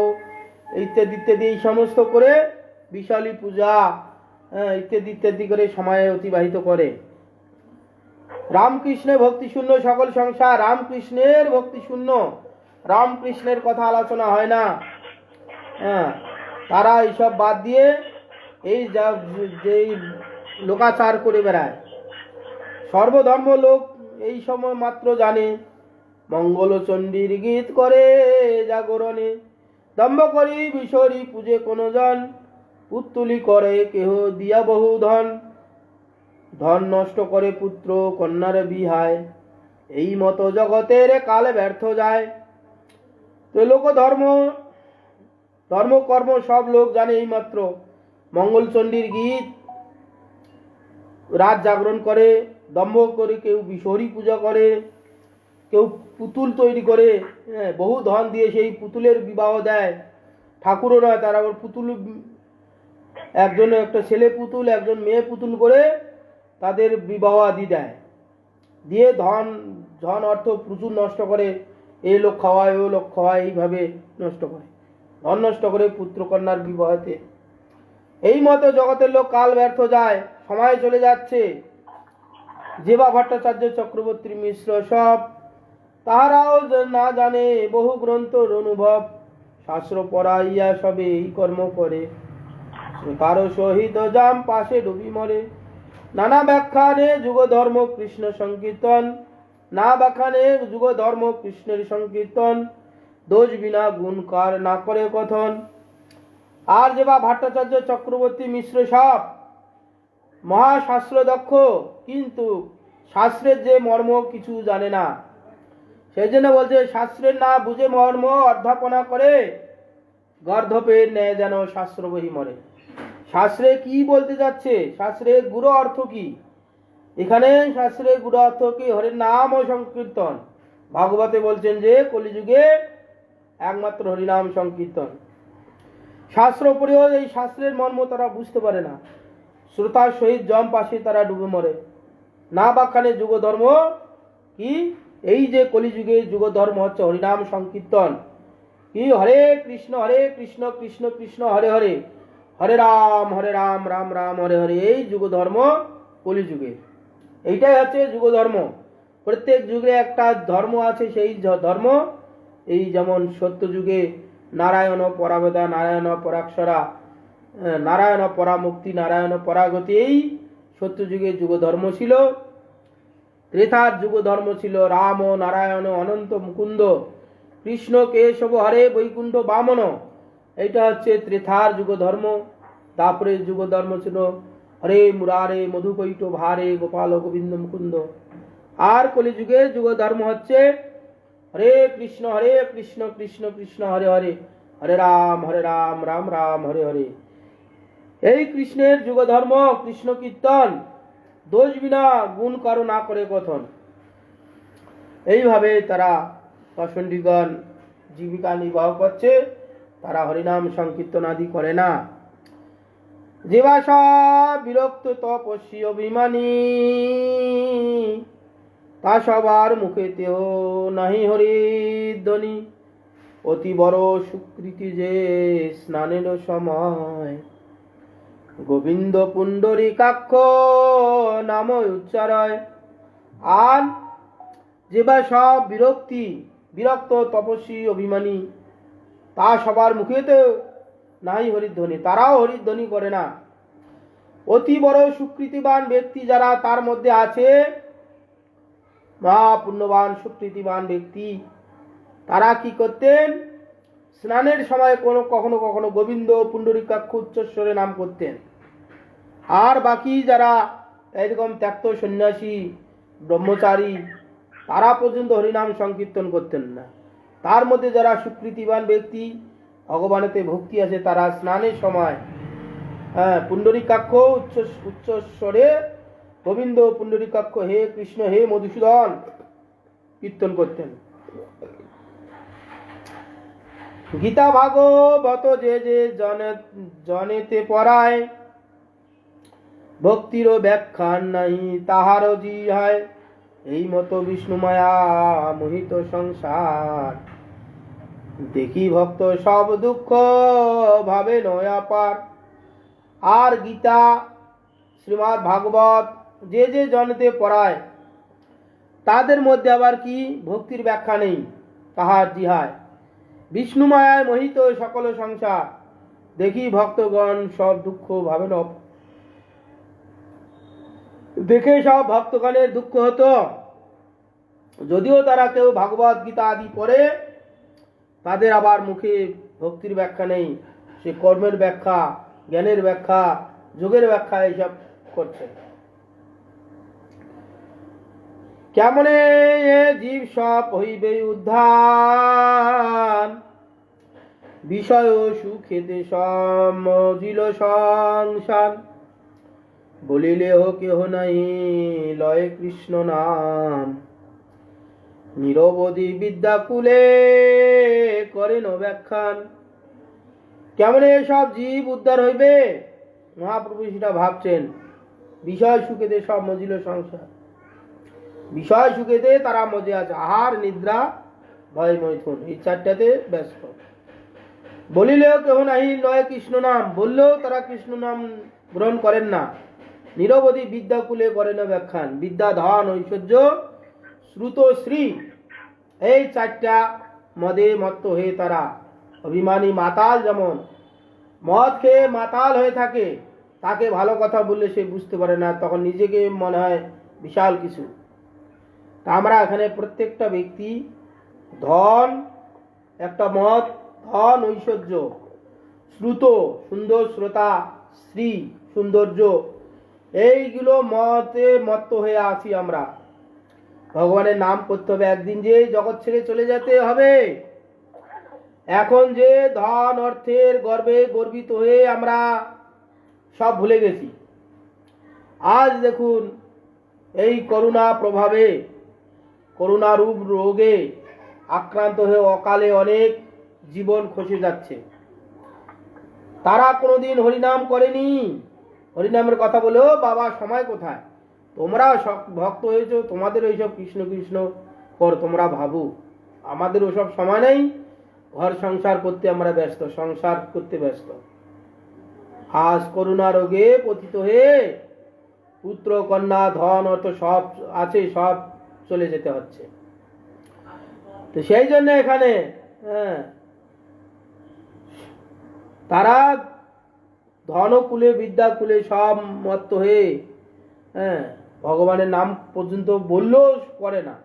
ইত্যাদি ইত্যাদি এই সমস্ত করে বিশালী পূজা ইত্যাদি ইত্যাদি করে সময় অতিবাহিত করে। রামকৃষ্ণের ভক্তি শূন্য সকল সংসার, রামকৃষ্ণের ভক্তি শূন্য, রামকৃষ্ণের কথা আলোচনা হয় না। তারা এইসব বাদ দিয়ে এই যেই লোকাচার করে বেড়ায়। সর্বধর্ম লোক এই সময় মাত্র জানে, মঙ্গলচণ্ডীর গীত করে জাগরণে। দম্ভ করি বিশরি পূজে কোন জন, পুত্তুলি করে কেহ দিয়া বহু ধন। ধন নষ্ট করে পুত্র কন্যার বিহায়, এই মতো জগতের কালে ব্যর্থ যায়। তো লোক ধর্ম কর্ম সব লোক জানে এই মাত্র। মঙ্গলচণ্ডীর গীত, রাত জাগরণ করে, দম্ভ করে কেউ বিশহরী পূজা করে, কেউ পুতুল তৈরি করে, বহু ধন দিয়ে সেই পুতুলের বিবাহ দেয়। ঠাকুরও নয়, তারা আবার পুতুল, একজন একটা ছেলে পুতুল একজন মেয়ে পুতুল করে তাদের বিবাহ আদি দেয়, দিয়ে ধন অর্থ প্রচুর নষ্ট করে। এই লোক খাওয়ায় ও লোক খাওয়ায়, এইভাবে নষ্ট করে, ধন নষ্ট করে পুত্র কন্যার বিবাহতে। এই মতো জগতের লোক কাল ব্যর্থ যায়, সময় চলে যাচ্ছে। যেবা ভট্টাচার্য চক্রবর্তী মিশ্র সব, তাহারাও না জানে বহু গ্রন্থর অনুভব। শাস্ত্র পড়াইয়া সবে এই কর্ম করে, কারো সহিত জাম পাশে ডুবি মরে। নানা ব্যাখ্যানে যুগ ধর্ম কৃষ্ণ সংকীর্তন, না ব্যাখ্যানে যুগ ধর্ম কৃষ্ণের সংকীর্তন। দোষ বিনা গুণ কার না করে কথন। আর যেবা ভট্টাচার্য চক্রবর্তী মিশ্র সব মহাশাস্ত্র দক্ষ, কিন্তু শাস্ত্রের যে মর্ম কিছু জানে না। সেই জন্য বলছে, শাস্ত্রের না বুঝে মর্ম অধ্যাপনা করে, গর্ধপের ন্যায় যেন শাস্ত্র বহি মরে। শাস্ত্রে কি বলতে যাচ্ছে, শাস্ত্রের গুরু অর্থ কি? এখানে শাস্ত্রের গুরু অর্থ কি? হরির নাম ও সংকীর্তন। ভাগবতে বলছেন যে কলিযুগে একমাত্র হরিনাম সংকীর্তন। শাস্ত্র পড়েও এই শাস্ত্রের মর্ম তারা বুঝতে পারে না, শ্রোতার সহিত জম পাশে তারা ডুবে মরে। না বাখানে যুগ ধর্ম কি? এই যে কলিযুগে যুগ ধর্ম হচ্ছে হরিনাম সংকীর্তন। কি? হরে কৃষ্ণ কৃষ্ণ কৃষ্ণ হরে হরে, হরে রাম রাম রাম হরে হরে। এই যুগ ধর্ম কলিযুগে, এইটাই হচ্ছে যুগ ধর্ম। প্রত্যেক যুগে একটা ধর্ম আছে, সেই ধর্ম। এই যেমন সত্য যুগে নারায়ণ পরাবেদা, নারায়ণ পরাক্ষরা, নারায়ণ পরামুক্তি, নারায়ণ পরাগতি, এই সত্য যুগে যুগ ধর্ম ছিল। ত্রেতার যুগ ধর্ম ছিল রাম ও নারায়ণ অনন্ত মুকুন্দ, কৃষ্ণ কেশব হরে বৈকুণ্ঠ বামন। এইটা হচ্ছে ত্রেতার যুগ ধর্ম। তারপরে যুগ ধর্ম ছিল হরে মুরারে মধুকৈট ভারে গোপাল গোবিন্দ মুকুন্দ। আর কলিযুগের যুগ ধর্ম হচ্ছে হরে কৃষ্ণ কৃষ্ণ কৃষ্ণ হরে হরে, হরে রাম রাম রাম হরে হরে। এই কৃষ্ণের যুগ ধর্ম, কৃষ্ণ কীর্তন, দোষ বিনা গুণ কারো না করে কথন। এইভাবে তারা পাষণ্ডীগণ জীবিকা নির্বাহ করছে, তারা হরিনাম সংকীর্তন আদি করে না। যেবা সব বিরক্ত তপস্বী অভিমানী, তা সবার মুখেতেও নাহি হরিধ্বনি। অতি বড় সুকৃতি যে স্নানের সময়, গোবিন্দ পুণ্ডরীকাক্ষ নাম উচ্চারয়। আর যেবা সব বিরক্ত তপস্বী অভিমানী, তা সবার মুখেতেও নাই হরিধ্বনি, তারাও হরিধ্বনি করে না। অতি বড় সুকৃতিবান ব্যক্তি যারা তার মধ্যে আছে, মহাপুণ্যবান সুকৃতিবান ব্যক্তি, তারা কি করতেন? স্নানের সময় কখনো কখনো গোবিন্দ পুণ্ডরীকাক্ষ উচ্চস্বরে নাম করতেন। আর বাকি যারা এরকম ত্যক্ত সন্ন্যাসী ব্রহ্মচারী, তারা পর্যন্ত হরিনাম সংকীর্তন করতেন না। তার মধ্যে যারা সুকৃতিবান ব্যক্তি, ভগবানেতে ভক্তি আছে, তারা স্নানের সময় পুণ্ডরীকাক্ষ উচ্চস্বরে গোবিন্দ পুণ্ডরীকাক্ষ হে কৃষ্ণ হে মধুসূদন কীর্তন করতেন। গীতা ভাগবত যে যে জনেতে পড়ায়, ভক্তির ব্যাখ্যা নাই তাহার জিহায়, এই মতো বিষ্ণু মায়া মোহিত সংসার, দেখি ভক্ত সব দুঃখ ভাবে নয়া পার। আর গীতা শ্রীমদ্ ভাগবত যে যে জনেতে পড়ায়, তাদের মধ্যে আবার কি ভক্তির ব্যাখ্যা নেই তাহার জিহায়, বিষ্ণু মায়ায় মোহিত সকল সংসার, দেখি ভক্তগণ সব দুঃখ ভাবে ন। দেখে সব ভক্তগণের দুঃখ হতো, যদিও তারা কেউ ভাগবত গীতা আদি পড়ে, তাদের আবার মুখে ভক্তির ব্যাখ্যা নেই, সে কর্মের ব্যাখ্যা, জ্ঞানের ব্যাখ্যা, যোগের ব্যাখ্যা এইসব করছে। কেমনে জীব সব হইবে উদ্ধার, বিষয় সুখেতে সমজিল সংসার, বলিলে হো কেহ নাই লয় কৃষ্ণ নাম, নিরবধি বিদ্যাকুলে করেন ব্যাখ্যান। কেমনে সব জীব উদ্ধার হইবে? মহাপ্রভু সেটা ভাবছেন। বিষয় সুখেতে সব মজিল সংসার, বিষয় সুখেতে তারা মজে আছে, আহার নিদ্রা ভয় মৈথুন, এই চারটাতে ব্যস্ত। বলিলেও কেহ নাহি লয় কৃষ্ণ নাম, বললেও তারা কৃষ্ণ নাম গ্রহণ করেন না। নিরবধি বিদ্যাকুলে করেন ব্যাখ্যান, বিদ্যা ধন ঐশ্বর্য শ্রুত শ্রী, এই চারটা মদে মত্ত হয়ে তারা অভিমানী মাতাল, যেমন মদ খেয়ে মাতাল হয়ে থাকে, তাকে ভালো কথা বললে সে বুঝতে পারে না, তখন নিজেকে মনে হয় বিশাল কিছু। তা আমরা এখানে প্রত্যেকটা ব্যক্তি ধন, একটা মদ, ধন ঐশ্বর্য, শ্রুত সুন্দর শ্রোতা, শ্রী সৌন্দর্য, এইগুলো মতে মত্ত হয়ে আছি আমরা। ভগবানের নাম করতে হবে, একদিন যে জগৎ ছেড়ে চলে যেতে হবে। এখন যে ধন অর্থের গর্বে গর্বিত হয়ে আমরা সব ভুলে গেছি। আজ দেখুন এই করোনা প্রভাবে, করোনা রূপ রোগে আক্রান্ত হয়ে অকালে অনেক জীবন খসে যাচ্ছে। তারা কোনোদিন হরিনাম করেনি, হরিনামের কথা বলেও বাবা সময় কোথায়? তোমরা ভক্ত হয়েছো, তোমাদের ওইসব কৃষ্ণ কৃষ্ণ কর, তোমরা ভাবো, আমাদের ওসব সময় নেই, ঘর সংসার করতে আমরা ব্যস্ত, সংসার করতে ব্যস্ত। আজ করোনা রোগে পতিত হয়ে পুত্র কন্যা ধন অর্থ সব আছে, সব চলে যেতে হচ্ছে। তো সেই জন্য এখানে তারা ধনকুলে বিদ্যাকুলে সব মত্ত হয়ে ভগবানের নাম পর্যন্ত বললেও করে না।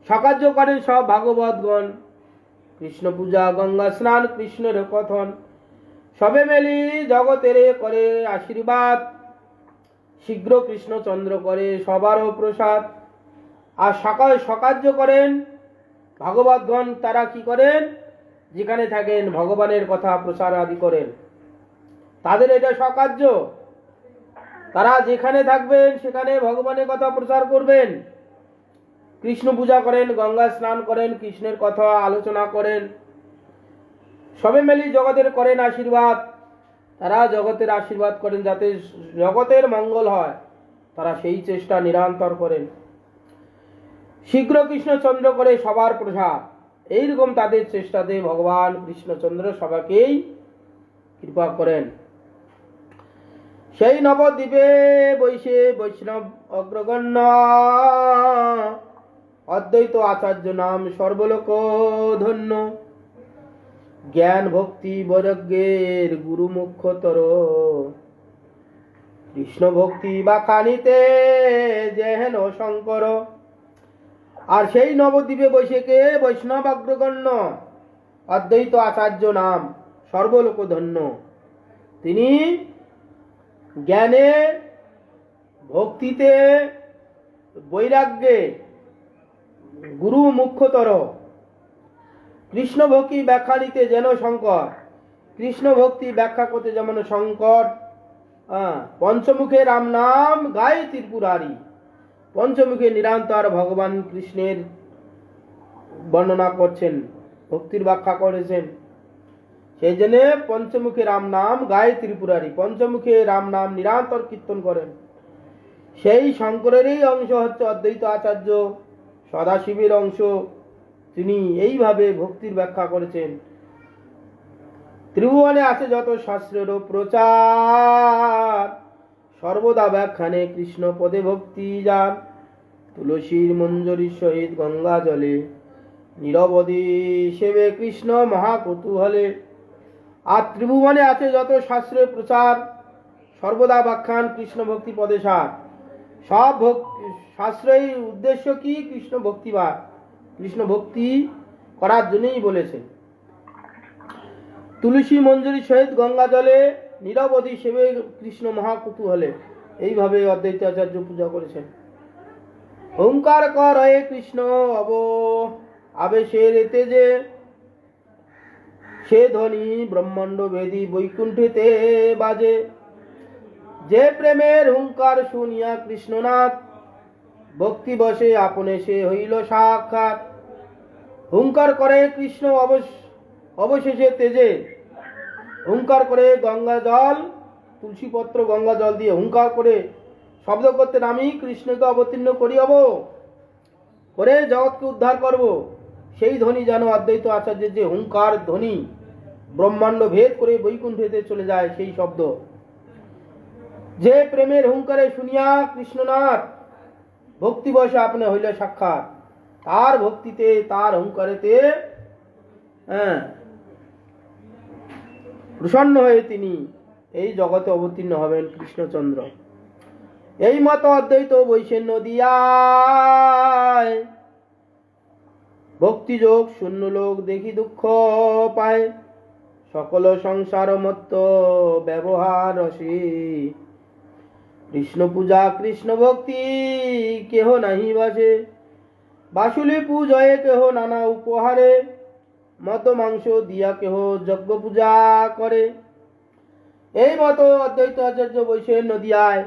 সাহায্য করেন সব ভাগবতগণ, কৃষ্ণ পূজা গঙ্গা স্নান কৃষ্ণের কথন, সবে মেলি জগতের করে আশীর্বাদ, শীঘ্র কৃষ্ণচন্দ্র করে সবারও প্রসাদ। আর সাহায্য করেন ভাগবতগণ, তারা কি করেন? যেখানে থাকেন ভগবানের কথা প্রচার আদি করেন, তাদের এটা সাহায্য। তারা যেখানে থাকবেন সেখানে ভগবানের কথা প্রচার করবেন, কৃষ্ণ পূজা করেন, গঙ্গা স্নান করেন, কৃষ্ণের কথা আলোচনা করেন, সবে মিলি জগতের করেন আশীর্বাদ। তারা জগতের আশীর্বাদ করেন যাতে জগতের মঙ্গল হয়, তারা সেই চেষ্টা নিরন্তর করেন। শীঘ্র কৃষ্ণচন্দ্র করে সবার প্রসাদ, এইরকম তাদের চেষ্টাতে ভগবান কৃষ্ণচন্দ্র সবাইকেই কৃপা করেন। সেই নবদ্বীপে বৈশে বৈষ্ণব অগ্রগণ্য, অদ্বৈত আচার্য নাম সর্বলোক ধন্য, জ্ঞান ভক্তি বৈরাগ্যের গুরু মুখ্যতর, কৃষ্ণ ভক্তি বা খানিতে যেহেন শঙ্কর। আর সেই নবদ্বীপে বৈশাখে বৈষ্ণব অগ্রগণ্য অদ্বৈত আচার্য নাম সর্বলোক ধন্য। তিনি জ্ঞানে ভক্তিতে বৈরাগ্যে গুরু মুখ্যতর, কৃষ্ণ ভক্তি ব্যাখ্যা নিতে যেন শঙ্কর। কৃষ্ণ ভক্তি ব্যাখ্যা করতে যেমন শঙ্কর। পঞ্চমুখে রাম নাম গায়ে ত্রিপুরারি। পঞ্চমুখে নিরন্তর ভগবান কৃষ্ণের বর্ণনা করছেন, ভক্তির ব্যাখ্যা করেছেন। সেই জন্য পঞ্চমুখে রাম নাম গায়ে ত্রিপুরারি, পঞ্চমুখে রাম নাম নিরন্তর কীর্তন করেন। সেই শঙ্করেরই অংশ হচ্ছে অদ্বৈত আচার্য, সদাশিবের অংশ। তিনি এইভাবে ভক্তির ব্যাখ্যা করেছেন। ত্রিভুবনে আছে যত শাস্ত্রেরও প্রচার, সর্বদা ব্যাখ্যানে কৃষ্ণ পদে ভক্তি যান। তুলসীর মঞ্জরীর সহিত গঙ্গা জলে, নিরবধি সেবে কৃষ্ণ মহাকুতূহলে। আর ত্রিভুবনে আছে যত শাস্ত্রের প্রচার, সর্বদা ব্যাখ্যান কৃষ্ণ ভক্তি পদে সার। সব শাস্ত্রের উদ্দেশ্য কি? কৃষ্ণ ভক্তিবাদ, কৃষ্ণ ভক্তি করার জন্যই বলেছেন। তুলসী মঞ্জুরি সহিত গঙ্গা জলে, নিরবধি সেবে কৃষ্ণ মহাকুতূহলে। এইভাবে অদ্বৈত আচার্য পূজা করেছেন। ওঙ্কার কর হে কৃষ্ণ আবেশের তেজে, সে ধ্বনি ব্রহ্মাণ্ড ভেদি বৈকুণ্ঠেতে বাজে। যে প্রেমের হুঙ্কার শুনিয়া কৃষ্ণনাথ, ভক্তি বসে আপনে সে হইল সাক্ষাৎ। হুঙ্কার করে কৃষ্ণ অবশেষে তেজে, হুঙ্কার করে গঙ্গা জল, তুলসী পত্র গঙ্গা জল দিয়ে হুঙ্কার করে শব্দ করতেন, আমি কৃষ্ণকে অবতীর্ণ করি হব, করে জগৎকে উদ্ধার করব। সেই ধ্বনি যেন অদ্বৈত আচার্যের যে হুঙ্কার ধ্বনি, ব্রহ্মাণ্ড ভেদ করে বৈকুণ্ঠেতে চলে যায় সেই শব্দ। যে প্রেমের হুঙ্কারে শুনিয়া কৃষ্ণনাথ, ভক্তি বসে আপনি হইল সাক্ষাৎ। তার ভক্তিতে, তার হুঙ্কারেতে প্রসন্ন হয়ে তিনি এই জগতে অবতীর্ণ হবেন কৃষ্ণচন্দ্র। এই মত অদ্বৈত বৈষণ্য দিয়ায়, ভক্তিযোগ শূন্য লোক দেখি দুঃখ পায়। সকল সংসার মত্ত ব্যবহার রসে, কৃষ্ণ পূজা কৃষ্ণ ভক্তি কেহ নাহি বাসে। বাসুলি পূজয়ে কেহ নানা উপহারে, মত মাংস দিয়া কেহ যজ্ঞ পূজা করে। এই মত অদ্বৈত আচার্য বৈষণ্য দিয়ায়,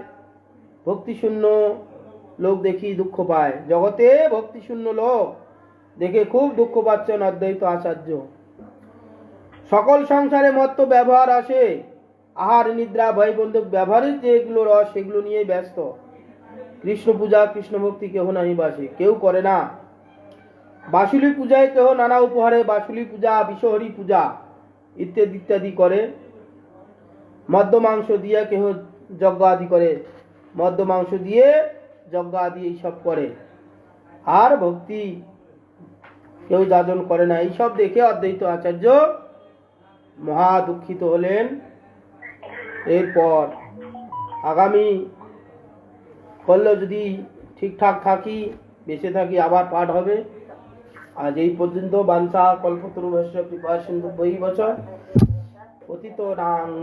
ভক্তি শূন্য লোক দেখি দুঃখ পায়। জগতে ভক্তি শূন্য লোক দেখে খুব দুঃখ পাচ্ছেন অদ্বৈত আচার্য। সকল সংসারে মত্ত ব্যবহার আসে, আহার নিদ্রা ভয় বন্ধুক ব্যবহারের যেগুলো রস সেগুলো নিয়ে ব্যস্ত। কৃষ্ণ পূজা কৃষ্ণ ভক্তি কেহ নাহি বাসে, কেউ করে না। বাসুলি পূজায় কেহ নানা উপহারে, বাসুলি পূজা বিশ্বহরি পূজা ইত্যাদি ইত্যাদি করে। মদ্য মাংস দিয়ে কেহ যজ্ঞ আদি করে, মদ্য মাংস দিয়ে যজ্ঞ আদি এইসব করে। আর ভক্তি কেউ যাজন করে না। এইসব দেখে অদ্বৈত আচার্য মহা দুঃখিত হলেন। এরপর আগামী করলে যদি ঠিকঠাক থাকি, বেঁচে থাকি, আবার পাঠ হবে। আজ এই পর্যন্ত। বাঞ্ছা কল্পতরুভ্যশ্চ কৃপা সিন্ধু বৈবচ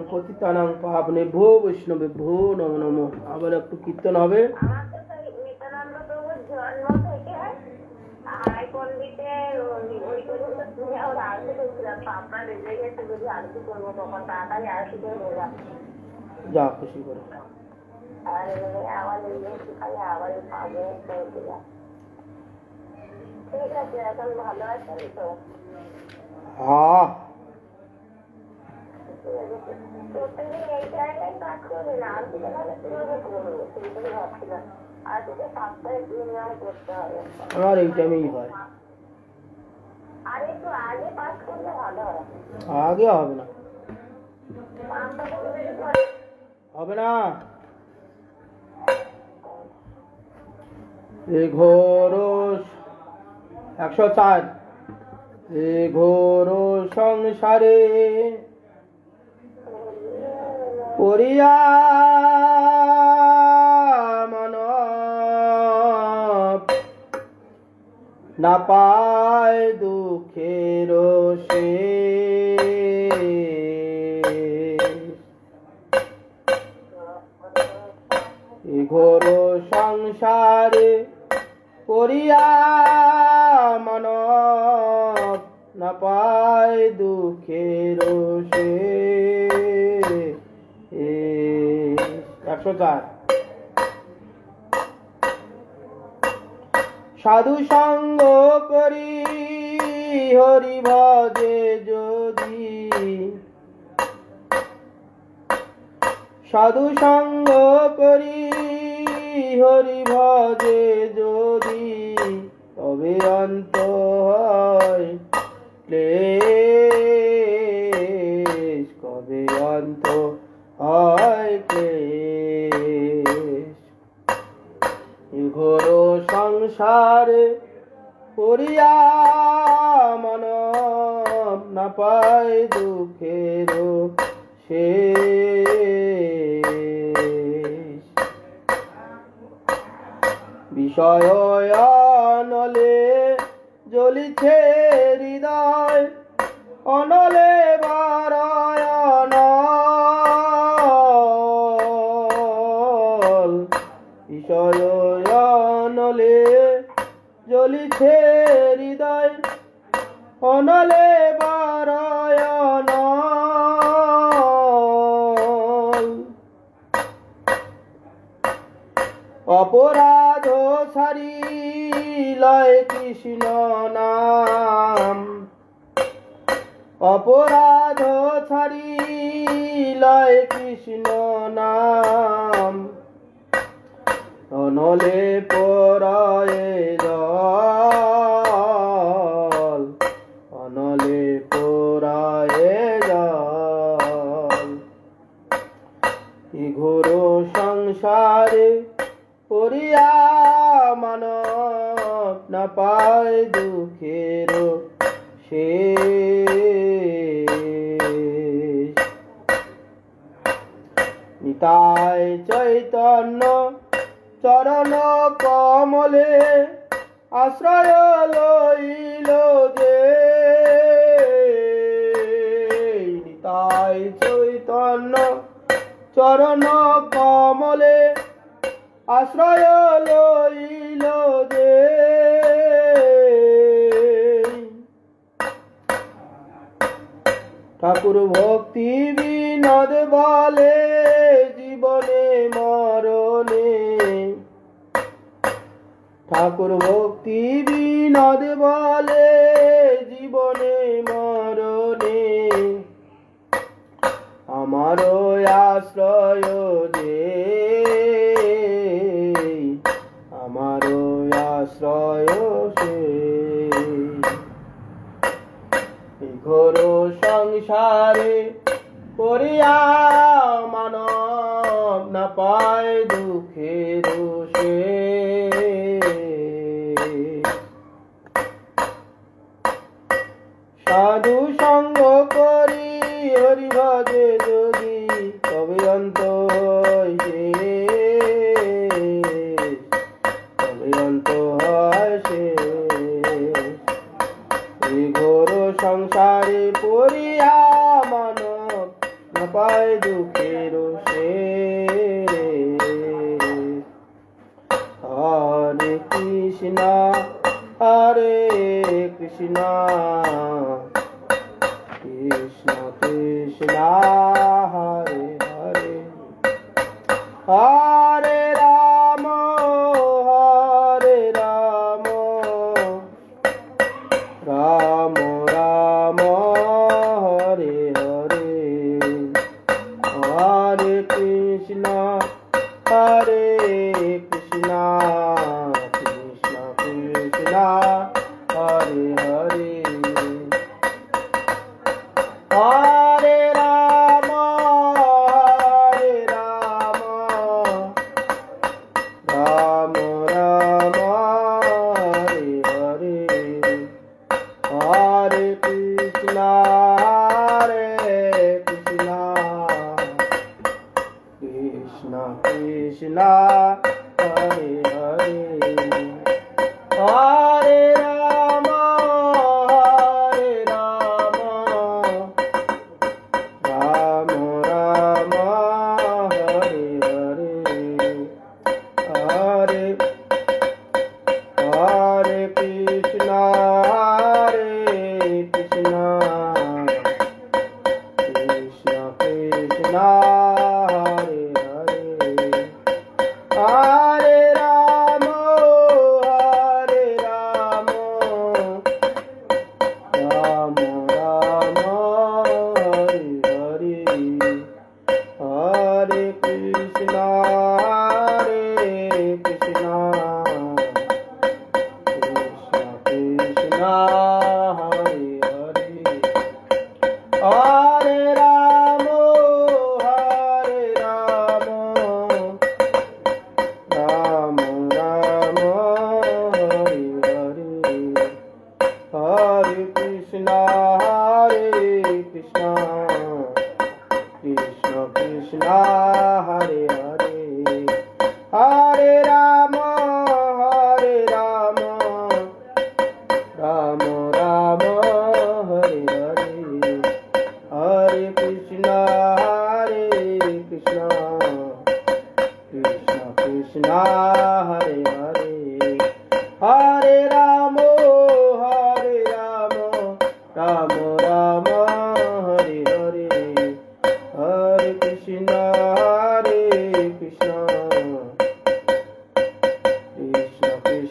পতিতানাং পাবনেভ্যো বৈষ্ণবেভ্যো নমো নমঃ। আবার একটু কীর্তন হবে। আমার তো সেই নিত্যানন্দ প্রভুর জন্ম থেকে হাই পন্ডিতে ওই পর্যন্ত শুনে ওরা আরতি করছিলাম। পাপা রেজে গেছে, যদি আরতি করবো তখন তাড়াতাড়ি আরতি করে বললাম। যা খুশি করে। আর আবার খালি আবার পাবে করেছিলাম। ঠিক আছে, এখন ভালো আছেন তো? হ্যাঁ, প্রত্যেকদিন এই জায়গায় কাজ করবে না, আর কিছু ভালো কিভাবে করবো সেইটাই ভাবছিলাম। আর যদি সপ্তাহে 2 নিয়ম করতে হবে। আমার এই টাইমেই হয়, আর একটু আগে পাস করলে ভালো হয়। আগে হবে না, 5টা পর্যন্ত করে হবে না। এই ঘোর 104 এ ঘোর সংসারে পড়িয়া মানব না পায় দুঃখের শেষ। এ ঘোর সংসারে পড়িয়া মানব না পায় দুঃখের শেষ। 104। সাধু সঙ্গ করি হরি ভজে যদি, সাধু সঙ্গ করি হরি ভজে যদি, তবে অন্ত হয় ক্লেশ, কবে অন্ত হয় ক্লেশ। ঘোর সংসারে পড়িয়া মানব না পায় দুঃখের শেষ। বিষয় অনলে জ্বলিছে হৃদয়, অনলে বারায় অনল। বিষয় অনলে জ্বলিছে হৃদয়, অনলে বারায় অনল। অপরাধ সারি লয় কৃষ্ণ নাম, অপরাধ ছাড়ি লয় কৃষ্ণ নাম। অনলে পরায়ে জল, অনলে পরায়ে জল। ঘোর সংসারে পড়িয়া মানব না পায় দুঃখের শেষ। নিতাই চৈতন্য চরণ কমলে আশ্রয় লইল যে, নিতাই চৈতন্য চরণ কমলে আশ্রয় লইল যে। ঠাকুর ভক্তি বিনোদ বলে জীবনে মরণে, ঠাকুর ভক্তি বিনোদ বলে জীবনে মরণে। আমার আশ্রয় যে, আমার আশ্রয় সে। ঘোর সংসারে পড়িয়া মানব না পায় দুঃখের শেষ। সাধু সঙ্গ করি হরি ভজে যদি, তবে অন্ত হয় শেষ, তবে অন্ত হয় শেষ। এই ঘোর সংসারে পড়িয়া মানব না পায় দুঃখের শেষ। হরে কৃষ্ণ হরে কৃষ্ণ কৃষ্ণ কৃষ্ণ হরে হরে, হরে রাম হরে রাম, রাম রাম হরে হরে। হরে কৃষ্ণ হরে কৃষ্ণ কৃষ্ণ কৃষ্ণ হরে হরে, হরে রাম হরে রাম, রাম রাম হরে হরে। হরে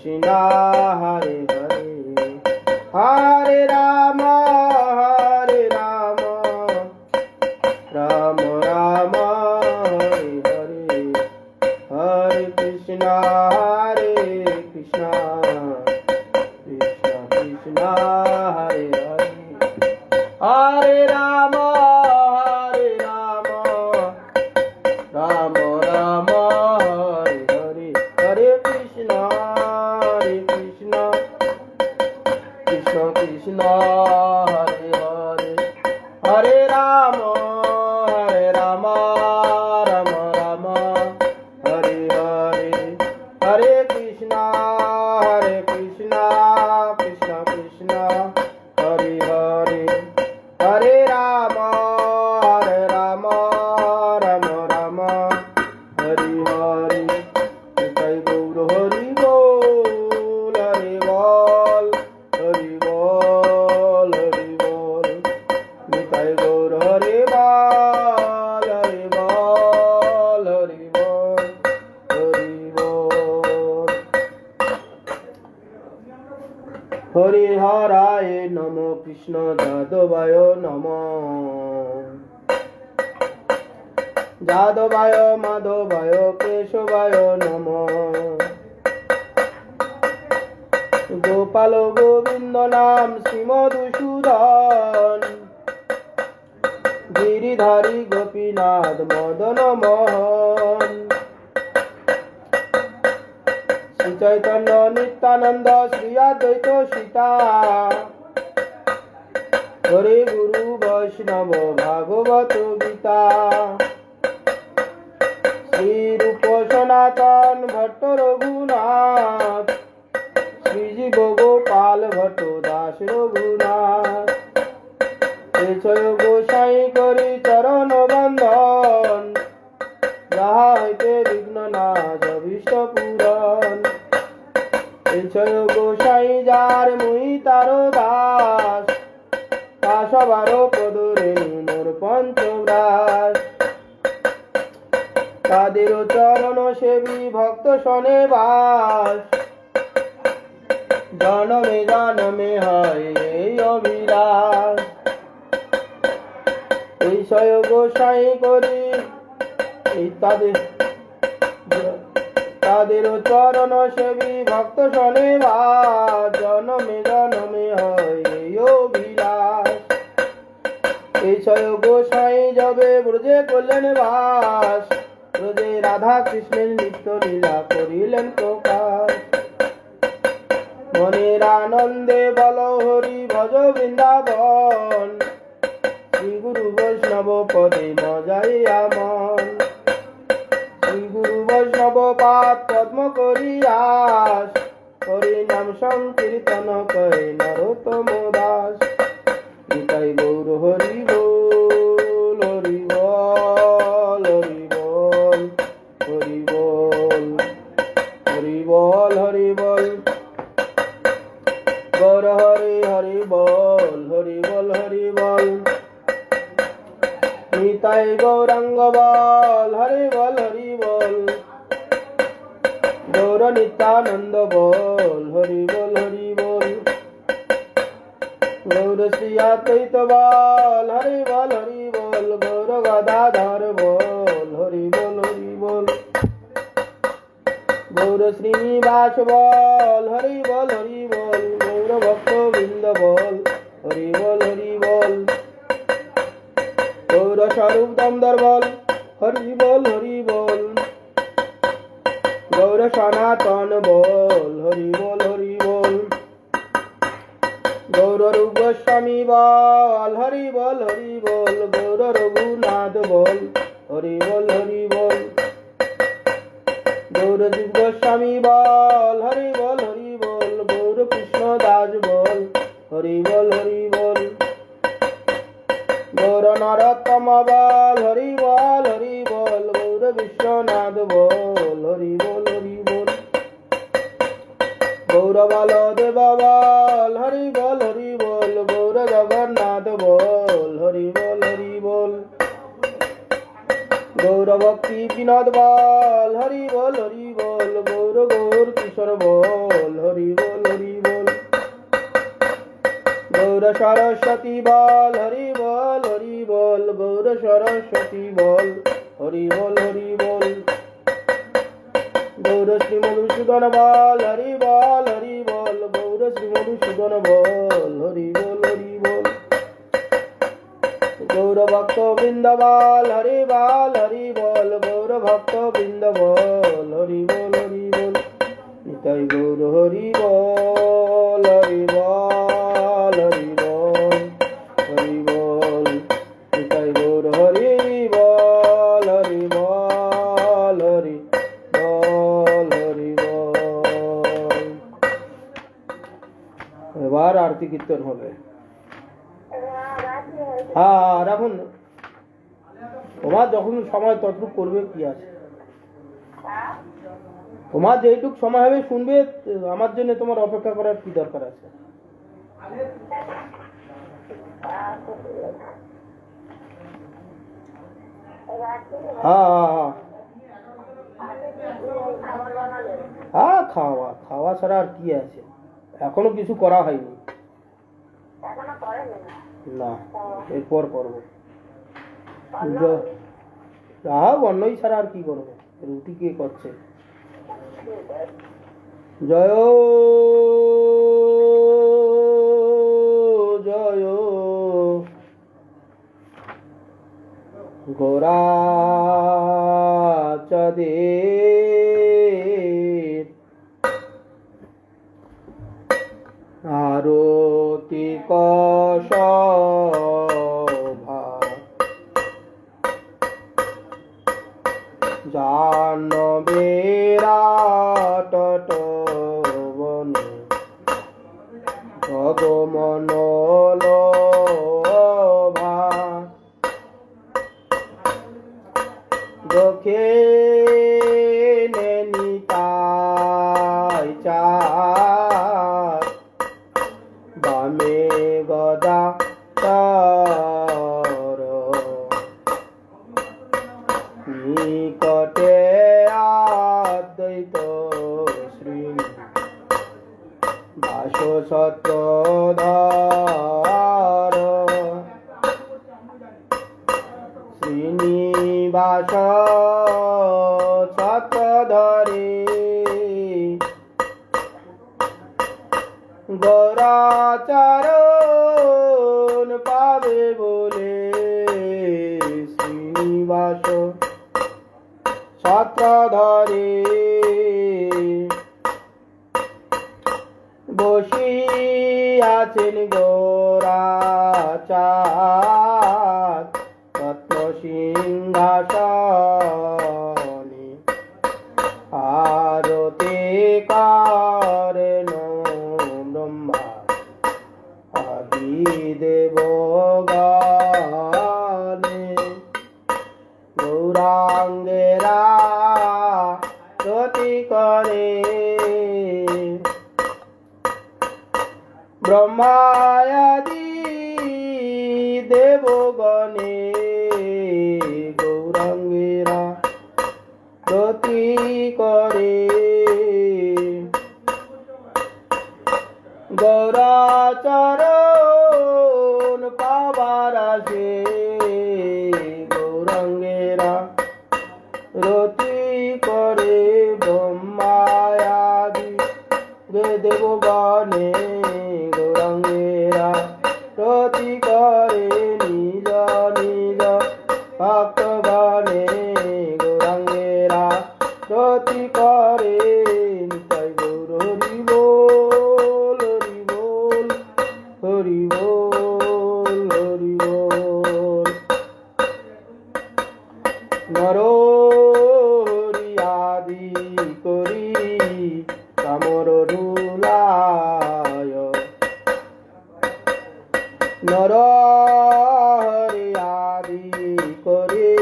Krishna Hare Hare Hare Rama Rama Rama Hare Hare Hare Krishna Krishna Krishna Hare Hare Hare Rama Rama Rama Hare Hare Hare Krishna Krishna Krishna Hare Hare Hare Rama Rama Rama Hare Hare Hare Krishna Krishna Krishna Hare Hare Hare Rama Rama Rama Hare Hare Nitai Gaur Hari Bol Hari Bol Hari Bol Hari Bol Nitai Gaur Hari Bol Hari Bol Hari Bol Hari Bol Hari Haraye Namo Krishna Jadavayo Namo Jadavayo Madhavayo Keshavayo Namo Gopalo Govinda Nam Srimadhusudan Giridhari Gopinath Madana Mohan Sri Chaitanya Nityananda Sri Advaita Sita Hare Guru Vaishnava Bhagavato Gita Sri Rupa Sanatan Bhatto Raghunath Sri Jiva Gopal Bhatto Das Raghunath Echayo Gosai Kari Charana Bandhan Jaha Hite Vigna Nash Abhishta Puran Echayo Gosai Jar Mui Taro Das Kashabaro Padureni Mor Panchavras তাদের চরণ সেবী ভক্ত শনে বাস জনমে জনমে হয় এই অভিলাষ এই সয় গোসাই করি তাদের চরণ সেবী ভক্ত শনে বাস জনমে জনমে হয় এই অভিলাষ এই সয় গোসাই যাবে ব্রজে করলেন বাস ব্রজে রাধা কৃষ্ণের নিত্য লীলা করিলেন প্রকাশ মনের আনন্দে বল হরি ভজ বৃন্দাবন শ্রী গুরু বৈষ্ণব পদে মজাইয়া মন শ্রী গুরু বৈষ্ণব পাদ পদ্ম করিয়াস হরি নাম সংকীর্তন করে নরোত্তম দাস নিতাই গৌর হরি বল হরি বল হরি বল হরি বল হরি বল গৌর হরি হরি বল হরি বল হরি বল নিতাই গৌরাঙ্গ বল হরি বল হরি বল গৌর নিত্যানন্দ বল হরি বল হরি বল গৌর শ্রী অদ্বৈত বল হরি বল হরি বল গৌর গদাধর বল হরি বল হরি বল গৌর শ্রীনিবাস বল হরি বল হরি বল গৌর ভক্ত বৃন্দ বল হরি বল হরি বল গৌর স্বরূপ দামোদর বল হরি বল হরি বল গৌর সনাতন বল হরি বল হরি বল গৌর রূপ গোস্বামী বল হরি বল হরি বল গৌর রঘুনাথ বল হরি বল হরি বল গৌর জীব গোস্বামী বল হরি বল হরি বল গৌর কৃষ্ণ দাস বল হরি বল হরি বল গৌর নরোত্তম বল হরি বল হরি বল গৌর বিশ্বনাথ বল হরি বল হরি বল গৌর বলদেব বল হরি বল হরি বল গৌর জগন্নাথ বল হরি বল হরি বল গৌর ভক্তি বিনোদ বল হরি বল হরি বল গৌর গৌর কিশোর বল বল হরি বল হরি বল। গৌর সরস্বতী বল হরি বল হরি বল, গৌর সরস্বতী বল হরি বল হরি বল। গৌর শ্রী মধুসূদন বল হরি বল হরি বল, গৌর শ্রী মধুসূদন বল হরি বল হরি বল। গৌর ভক্ত বৃন্দ বল হরি বল হরি বল, গৌর ভক্ত বৃন্দ বল হরি বল হরি বল। নিতাই গৌর হরি বল হরি বল হরি বল হরি বল। নিতাই গৌর হরি বল হরি বল হরি বল হরি বল। এবার আরতি কীর্তন হবে। হ্যাঁ রাখুন, তোমার যখন সময় ততটুক করবে, কি আছে, তোমার যেইটুক সময় হবে শুনবে, আমার জন্য তোমার অপেক্ষা করার কি দরকার আছে। হ্যাঁ হ্যাঁ হ্যাঁ, খাওয়া খাওয়া ছাড়া আর কি আছে, এখনো কিছু করা হয়নি। না, এরপর করবো। অন্যই ছাড়া আর কি করবো, রুটি কে করছে। জয় জয় গৌরাচদের আরতি কশোভা জাহ্নবীরা তটবন ভগমনোলোভা দক্ষিণে নিতাই চাঁদ, বামে গদা চর, নিকটে আদ্বৈত শ্রীনি বাসসত্রধর, শ্রীনিবাস ছত্রধরে গৌরাচরণ পাবে বলে, শ্রীনিবাস ছত্রধরে বসিয়াছেন গৌরাচার রত্ন সিংহাসনে, আরতি করেন ব্রহ্মা আদি দেবগণে। গৌরাঙ্গেরা রতি করে ব্রহ্মায়াদি দেবগণে, গৌরাঙ্গেরা রতি করে। গৌরাচরণ পাবার আসে, গৌরাঙ্গেরা রতি করে ব্রহ্মায়াদি দেবগণে, গৌরাঙ্গেরা রতি করে নিজ নিজ ভক্তগণে, গৌরাঙ্গেরা রতি করে। নিতাই গৌর হরি বল হরি বল হরি বল। নর হরি আদি করি কামর ডুলায়, নর হরি আদি করে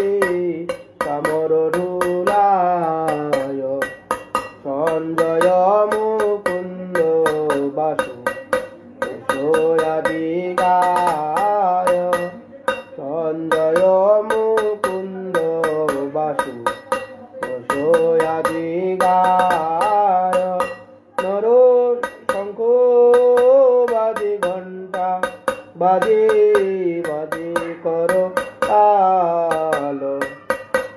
কামর ডুলায়, সঞ্জয় মুকুন্দ বাসু সোয়াদি গায়, সঞ্জয় মুকুন্দ বাসু সোয়াদি গায়, নর বাজে বাজে করো তাল,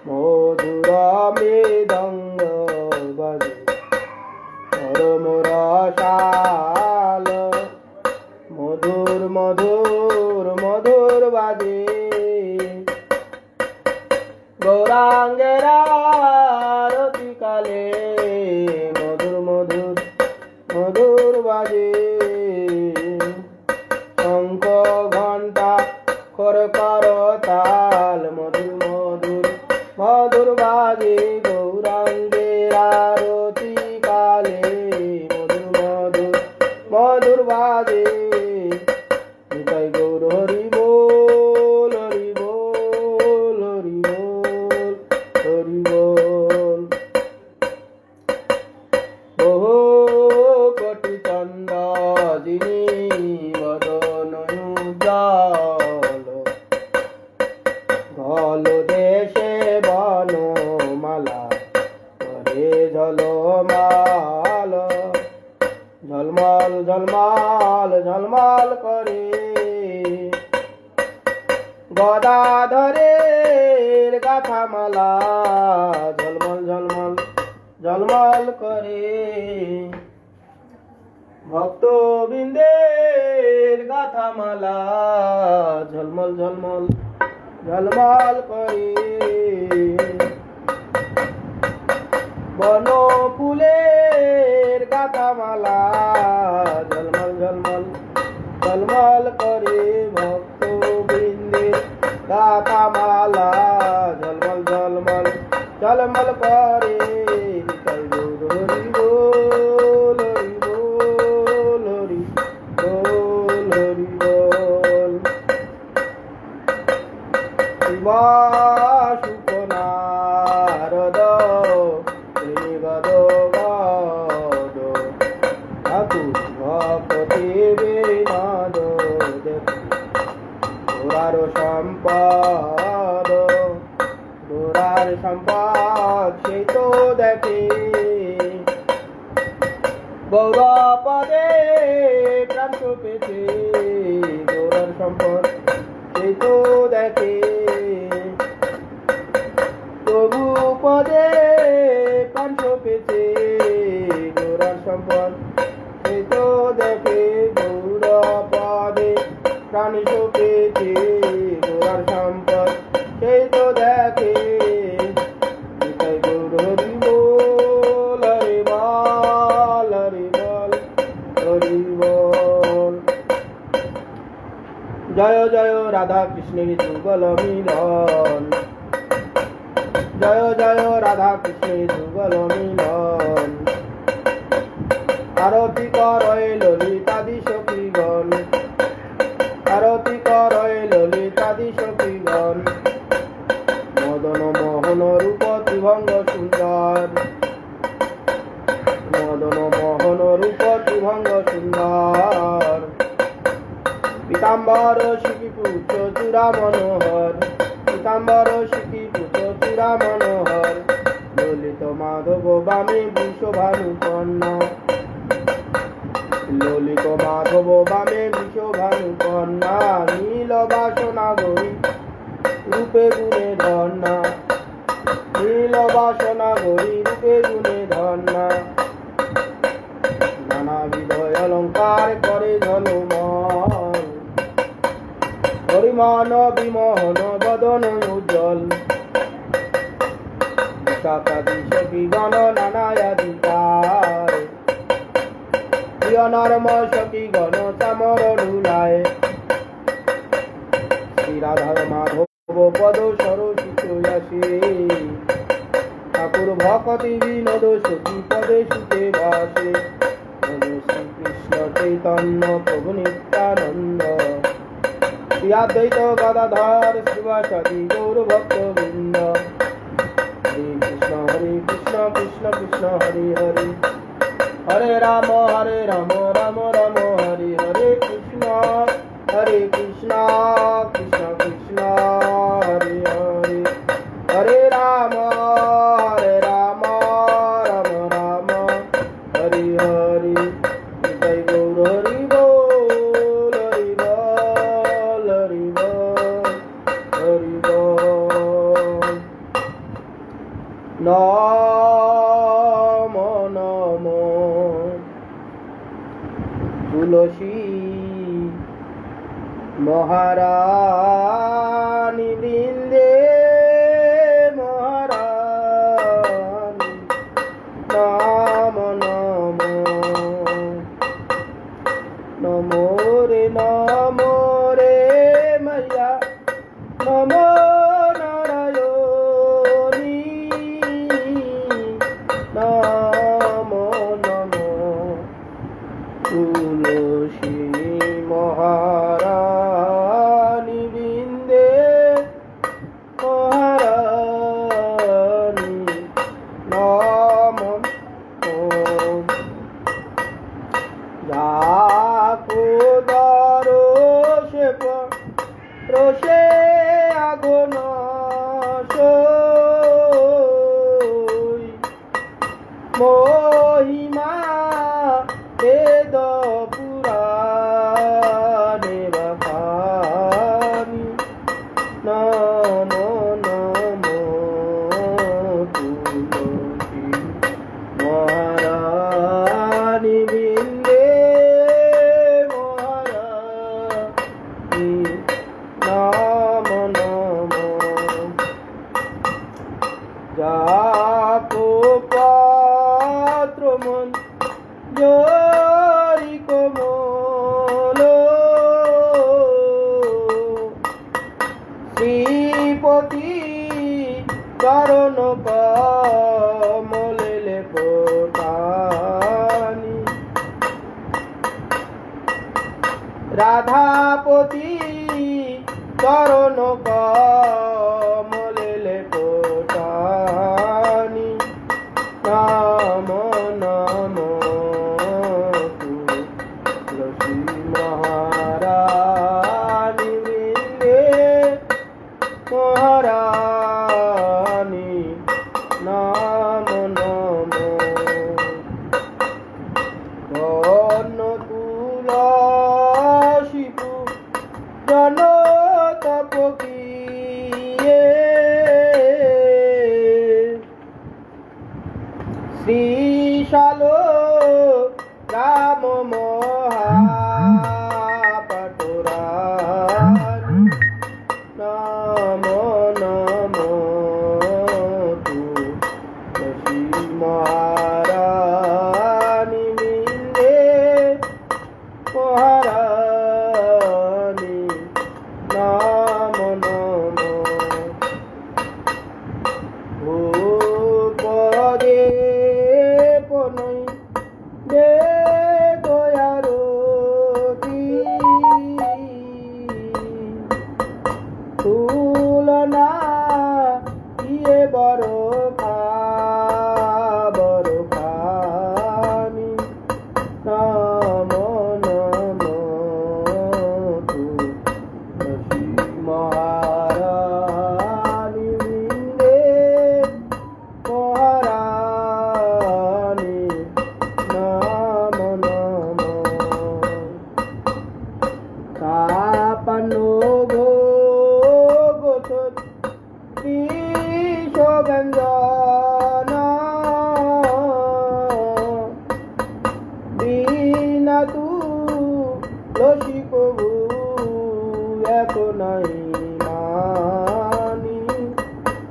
মধুর মৃদঙ্গ বাজে পরম রসাল, মধুর মধুর মধুর বাজে গৌরাঙ্গের আরতি কালে, মধুর মধুর মধুর বাজে শঙ্খ ঘণ্টা খর কর তাল, মধুর মধুর মধুর বাজে গৌরাঙ্গের আরতি কালে, মধুর মধুর মধুর বাজে নিতাই গৌর হরি বল হরি বল হরি বল হরি বল। ওহো কোটি চন্দ যিনি বদন উজ্জ্বল, ঘল দেশে বনমালা করে ঝলমাল, ঝলমল ঝলমল ঝলমল করে গদাধরের গাথামালা, ঝলমল ঝলমল ঝলমল করে ভক্তবৃন্দের গাথামালা, ঝলমল ঝলমল ঝলমল করে বন ফুলের গাথামালা, ঝলমল ঝলমল ঝলমল করে ভক্তবৃন্দের গাথামালা, ঝলমল ঝলমল ঝলমল করে নিতাই গৌর হরি বল হরি বল হরি বল হরি বল। শিব সুখ নারদ গদ গদ ঠাকুর ভক্তি বিনোদ দেখি গোরার সম্পদ, গোরার সম্পদ সেই তো দেখে গৌরপদে প্রাণ পেছে, গোরার সম্পদ সেই তো দেখে প্রভু পদে প্রাণ পেছে, গোরার সম্পদ সেই তো দেখে গৌরপদে প্রাণ পেছে, গোরার সম্পদ সেই তো দেখে নিতাই গৌর হরি বল হরি বল হরি বল হরি বল। জয় জয় রাধা কৃষ্ণের যুগল মিলন, জয় জয় রাধা কৃষ্ণের যুগল মিলন, আরতি করয় ললিতাদি সখীগণ, আরতি করয় ললিতাদি সখীগণ, মদন মোহন রূপ ত্রিভঙ্গ সুন্দর, মদন মোহন রূপ ত্রিভঙ্গ সুন্দর, পীতাম্বর শিখি পুত্র চূড়া মনোহর, পীতাম্বর শিখি পুত্র চূড়া মনোহর, ললিত মাধব বামে বিশ্বভানু কন্যা, ললিত মাধব বামে বিশ্বভানু কন্যা, নীল বাসনা গৌরী রূপে গুণে ধন্যা, নীল বাসনা গৌরী রূপে গুণে ধন্যা, নানাবিধ অলঙ্কার করে ঝলমল, হরিমন বিমোহন বদন উজ্জ্বল, বিশাখাদি সখীগণ নানায়াধিকার, প্রিয় নরম সখীগণ চামর লুলায়, শ্রী রাধার মাধব পদ সরসিত আসে, ঠাকুর ভকতি বিনোদ সখী পদে সুখে বাসে, শ্রীকৃষ্ণ চৈতন্য প্রভু নিত্যানন্দ, শ্রী অদ্বৈত গদাধর শ্রীবাসাদি গৌর ভক্তবৃন্দ, হরে কৃষ্ণ কৃষ্ণ কৃষ্ণ হরে হরে, হরে রাম রাম রাম হরে হরে, কৃষ্ণ কৃষ্ণ কৃষ্ণ কৃষ্ণ হরে হরে, হরে রাম রাম রাম হরে হরে, জয় গৌর হরি বল হরি বল তুলসী মহারানী বৃন্দে মহারানী নাম নম নমো রে মাইয়া নমো নারায়ণী নমো নমো তুলসী মহারানী বৃন্দে মহারানী নম রোষে আগুন মহিমা বেদ পুরাণে বাখানি নম নম তুলসী মহারানী বৃন্দে মহারানী নাম নম যাকো পাত্র মন জরি কোমল শ্রীপতি চরণ কমলে লেপটানি রাধাপতি চরণ কমলে লেপটানি নাম নম তুলসী মহারানী বৃন্দে মহারানী নাম নম ধন্য তুলসী জন তপকিয়ে শ্রীশালো রাম মহাপাটরানি নম নম তুলসী মহারানী বৃন্দে মহারানী নাম নম ভূপদে পনৈ দে গয়ারতি তুলনা ইয়ে বড় খানি নাম নম তুলসী মহারানী বৃন্দে মহারানী নাম নম কাপানো ভোগ বিষব্যঞ্জন বিনা তুলসী প্রভু এক নাই মানি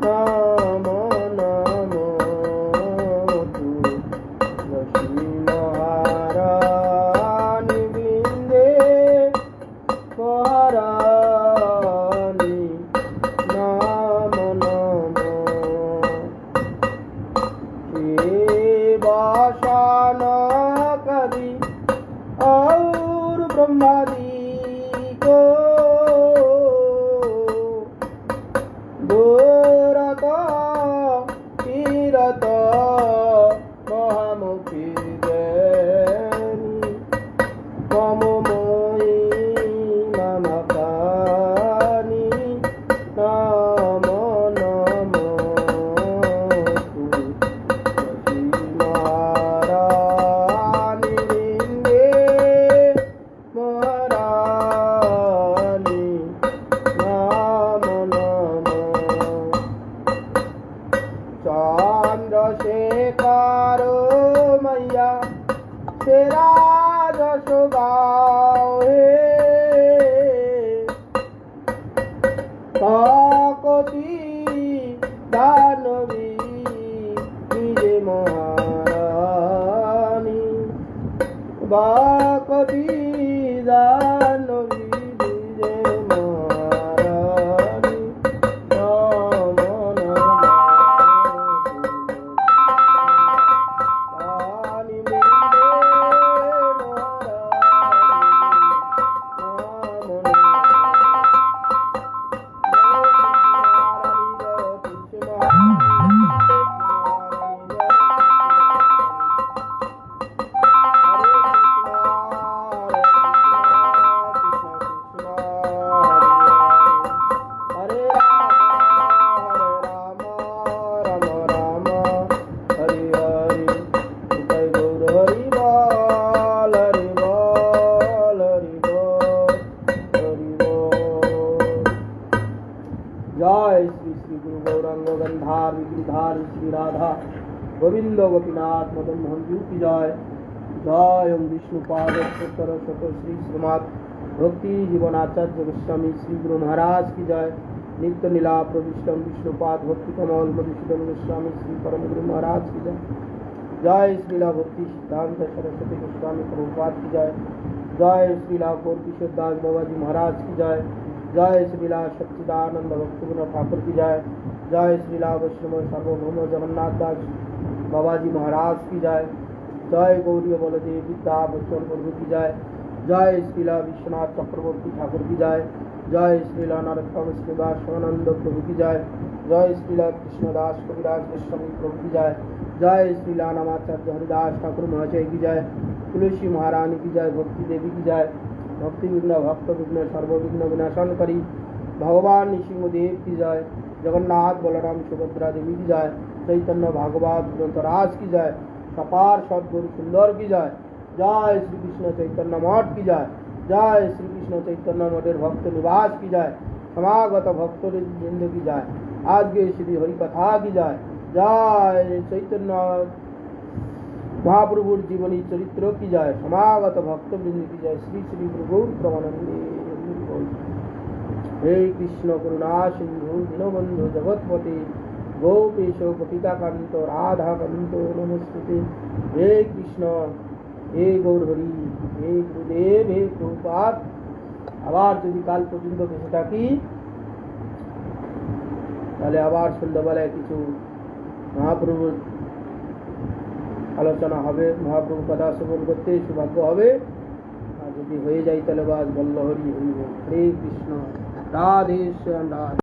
নম নম তুলসী মহারানী বৃন্দে মহারানী নাম নম শিবাসানকাদি और ब्रह्मादि को दूरत तीरत महामुखी देनी ममोमयी ममकानी नम नम तुलसी महारानी बृन्दे महारानी नाम नम चंद्रशेखर मैया तेरा जशोगा বাকবি জানবি যে মহারানী নমন রানী বন্দে जय श्री श्री गुरु गौरांग गंधार गिरिधार श्री राधा गोविंद गोपीनाथ मदन मोहन जी की जय। जय ओम विष्णुपाद सरस्वती श्री श्रीमद भक्ति जीवनाचार्य गोस्वामी श्री गुरु महाराज की जय। नित्य नीला प्रविष्टम विष्णुपाद भक्ति कमल मधुसूदन गोस्वामी श्री परम गुरु महाराज की जय। जय श्रीला भक्ति सिद्धांत सरस्वती गोस्वामी प्रभुपाद की जय। जय श्रीला गौर किशोर दास बाबा जी महाराज की जय। जय श्रीला सच्चिदानंद भक्ति विनोद ठाकुर की जय। जय श्रीला वैष्णव सार्वभौम जगन्नाथ दास बाबा जी महाराज की जय। जय गौरी बलदेव विद्या बच्चन प्रभु की जय। जय श्रीला विश्वनाथ चक्रवर्ती ठाकुर की जय। जय श्रीला नरोत्तम श्रीवास शिवानंद प्रभु की जय। जय श्रीला कृष्णदास कविराज गोस्वामी प्रभु की जय। जय श्रीला नामाचार्य हरिदास ठाकुर महाशय की जय। तुलसी महारानी की जय। भक्ति देवी की जय। भक्ति विघ्न भक्त विघ्न सर्वविघ्न विनाशन करी भगवान नृसिंहदेव की जय। जगन्नाथ बलराम सुभद्रा देवी की जय। चैतन्य भागवत ग्रंथराज की जय। कपार सदगुरु सुंदर की जय। जय श्री कृष्ण चैतन्य मठ की जय। जय श्री कृष्ण चैतन्य मठेर भक्त निवास की जय। समागत भक्त वृंद की जय। आज के श्री हरि कथा की जय। जय चैतन्य महाप्रभुर जीवनी चरित्र की जय। समागत भक्त वृंद की जय। श्री श्री गुरु गौर प्रमानंदे। हे कृष्ण करुणा सिंधु दीनबंधु जगतपते गोपेश गोपिकाकांत राधाकांत नमस्ते। हे कृष्ण हे गौर हरि हे गुरुदेव हे प्रभुपाद। আবার যদি কাল পর্যন্ত বেঁচে থাকি তাহলে আবার সন্ধ্যাবেলায় কিছু মহাপ্রভুর আলোচনা হবে, মহাপ্রভু কথা শ্রবণ করতে সৌভাগ্য হবে। আর যদি হয়ে যায় তাহলে বাস বল্লহরি হরি হরে কৃষ্ণ রাধে শ্যাম রাধে।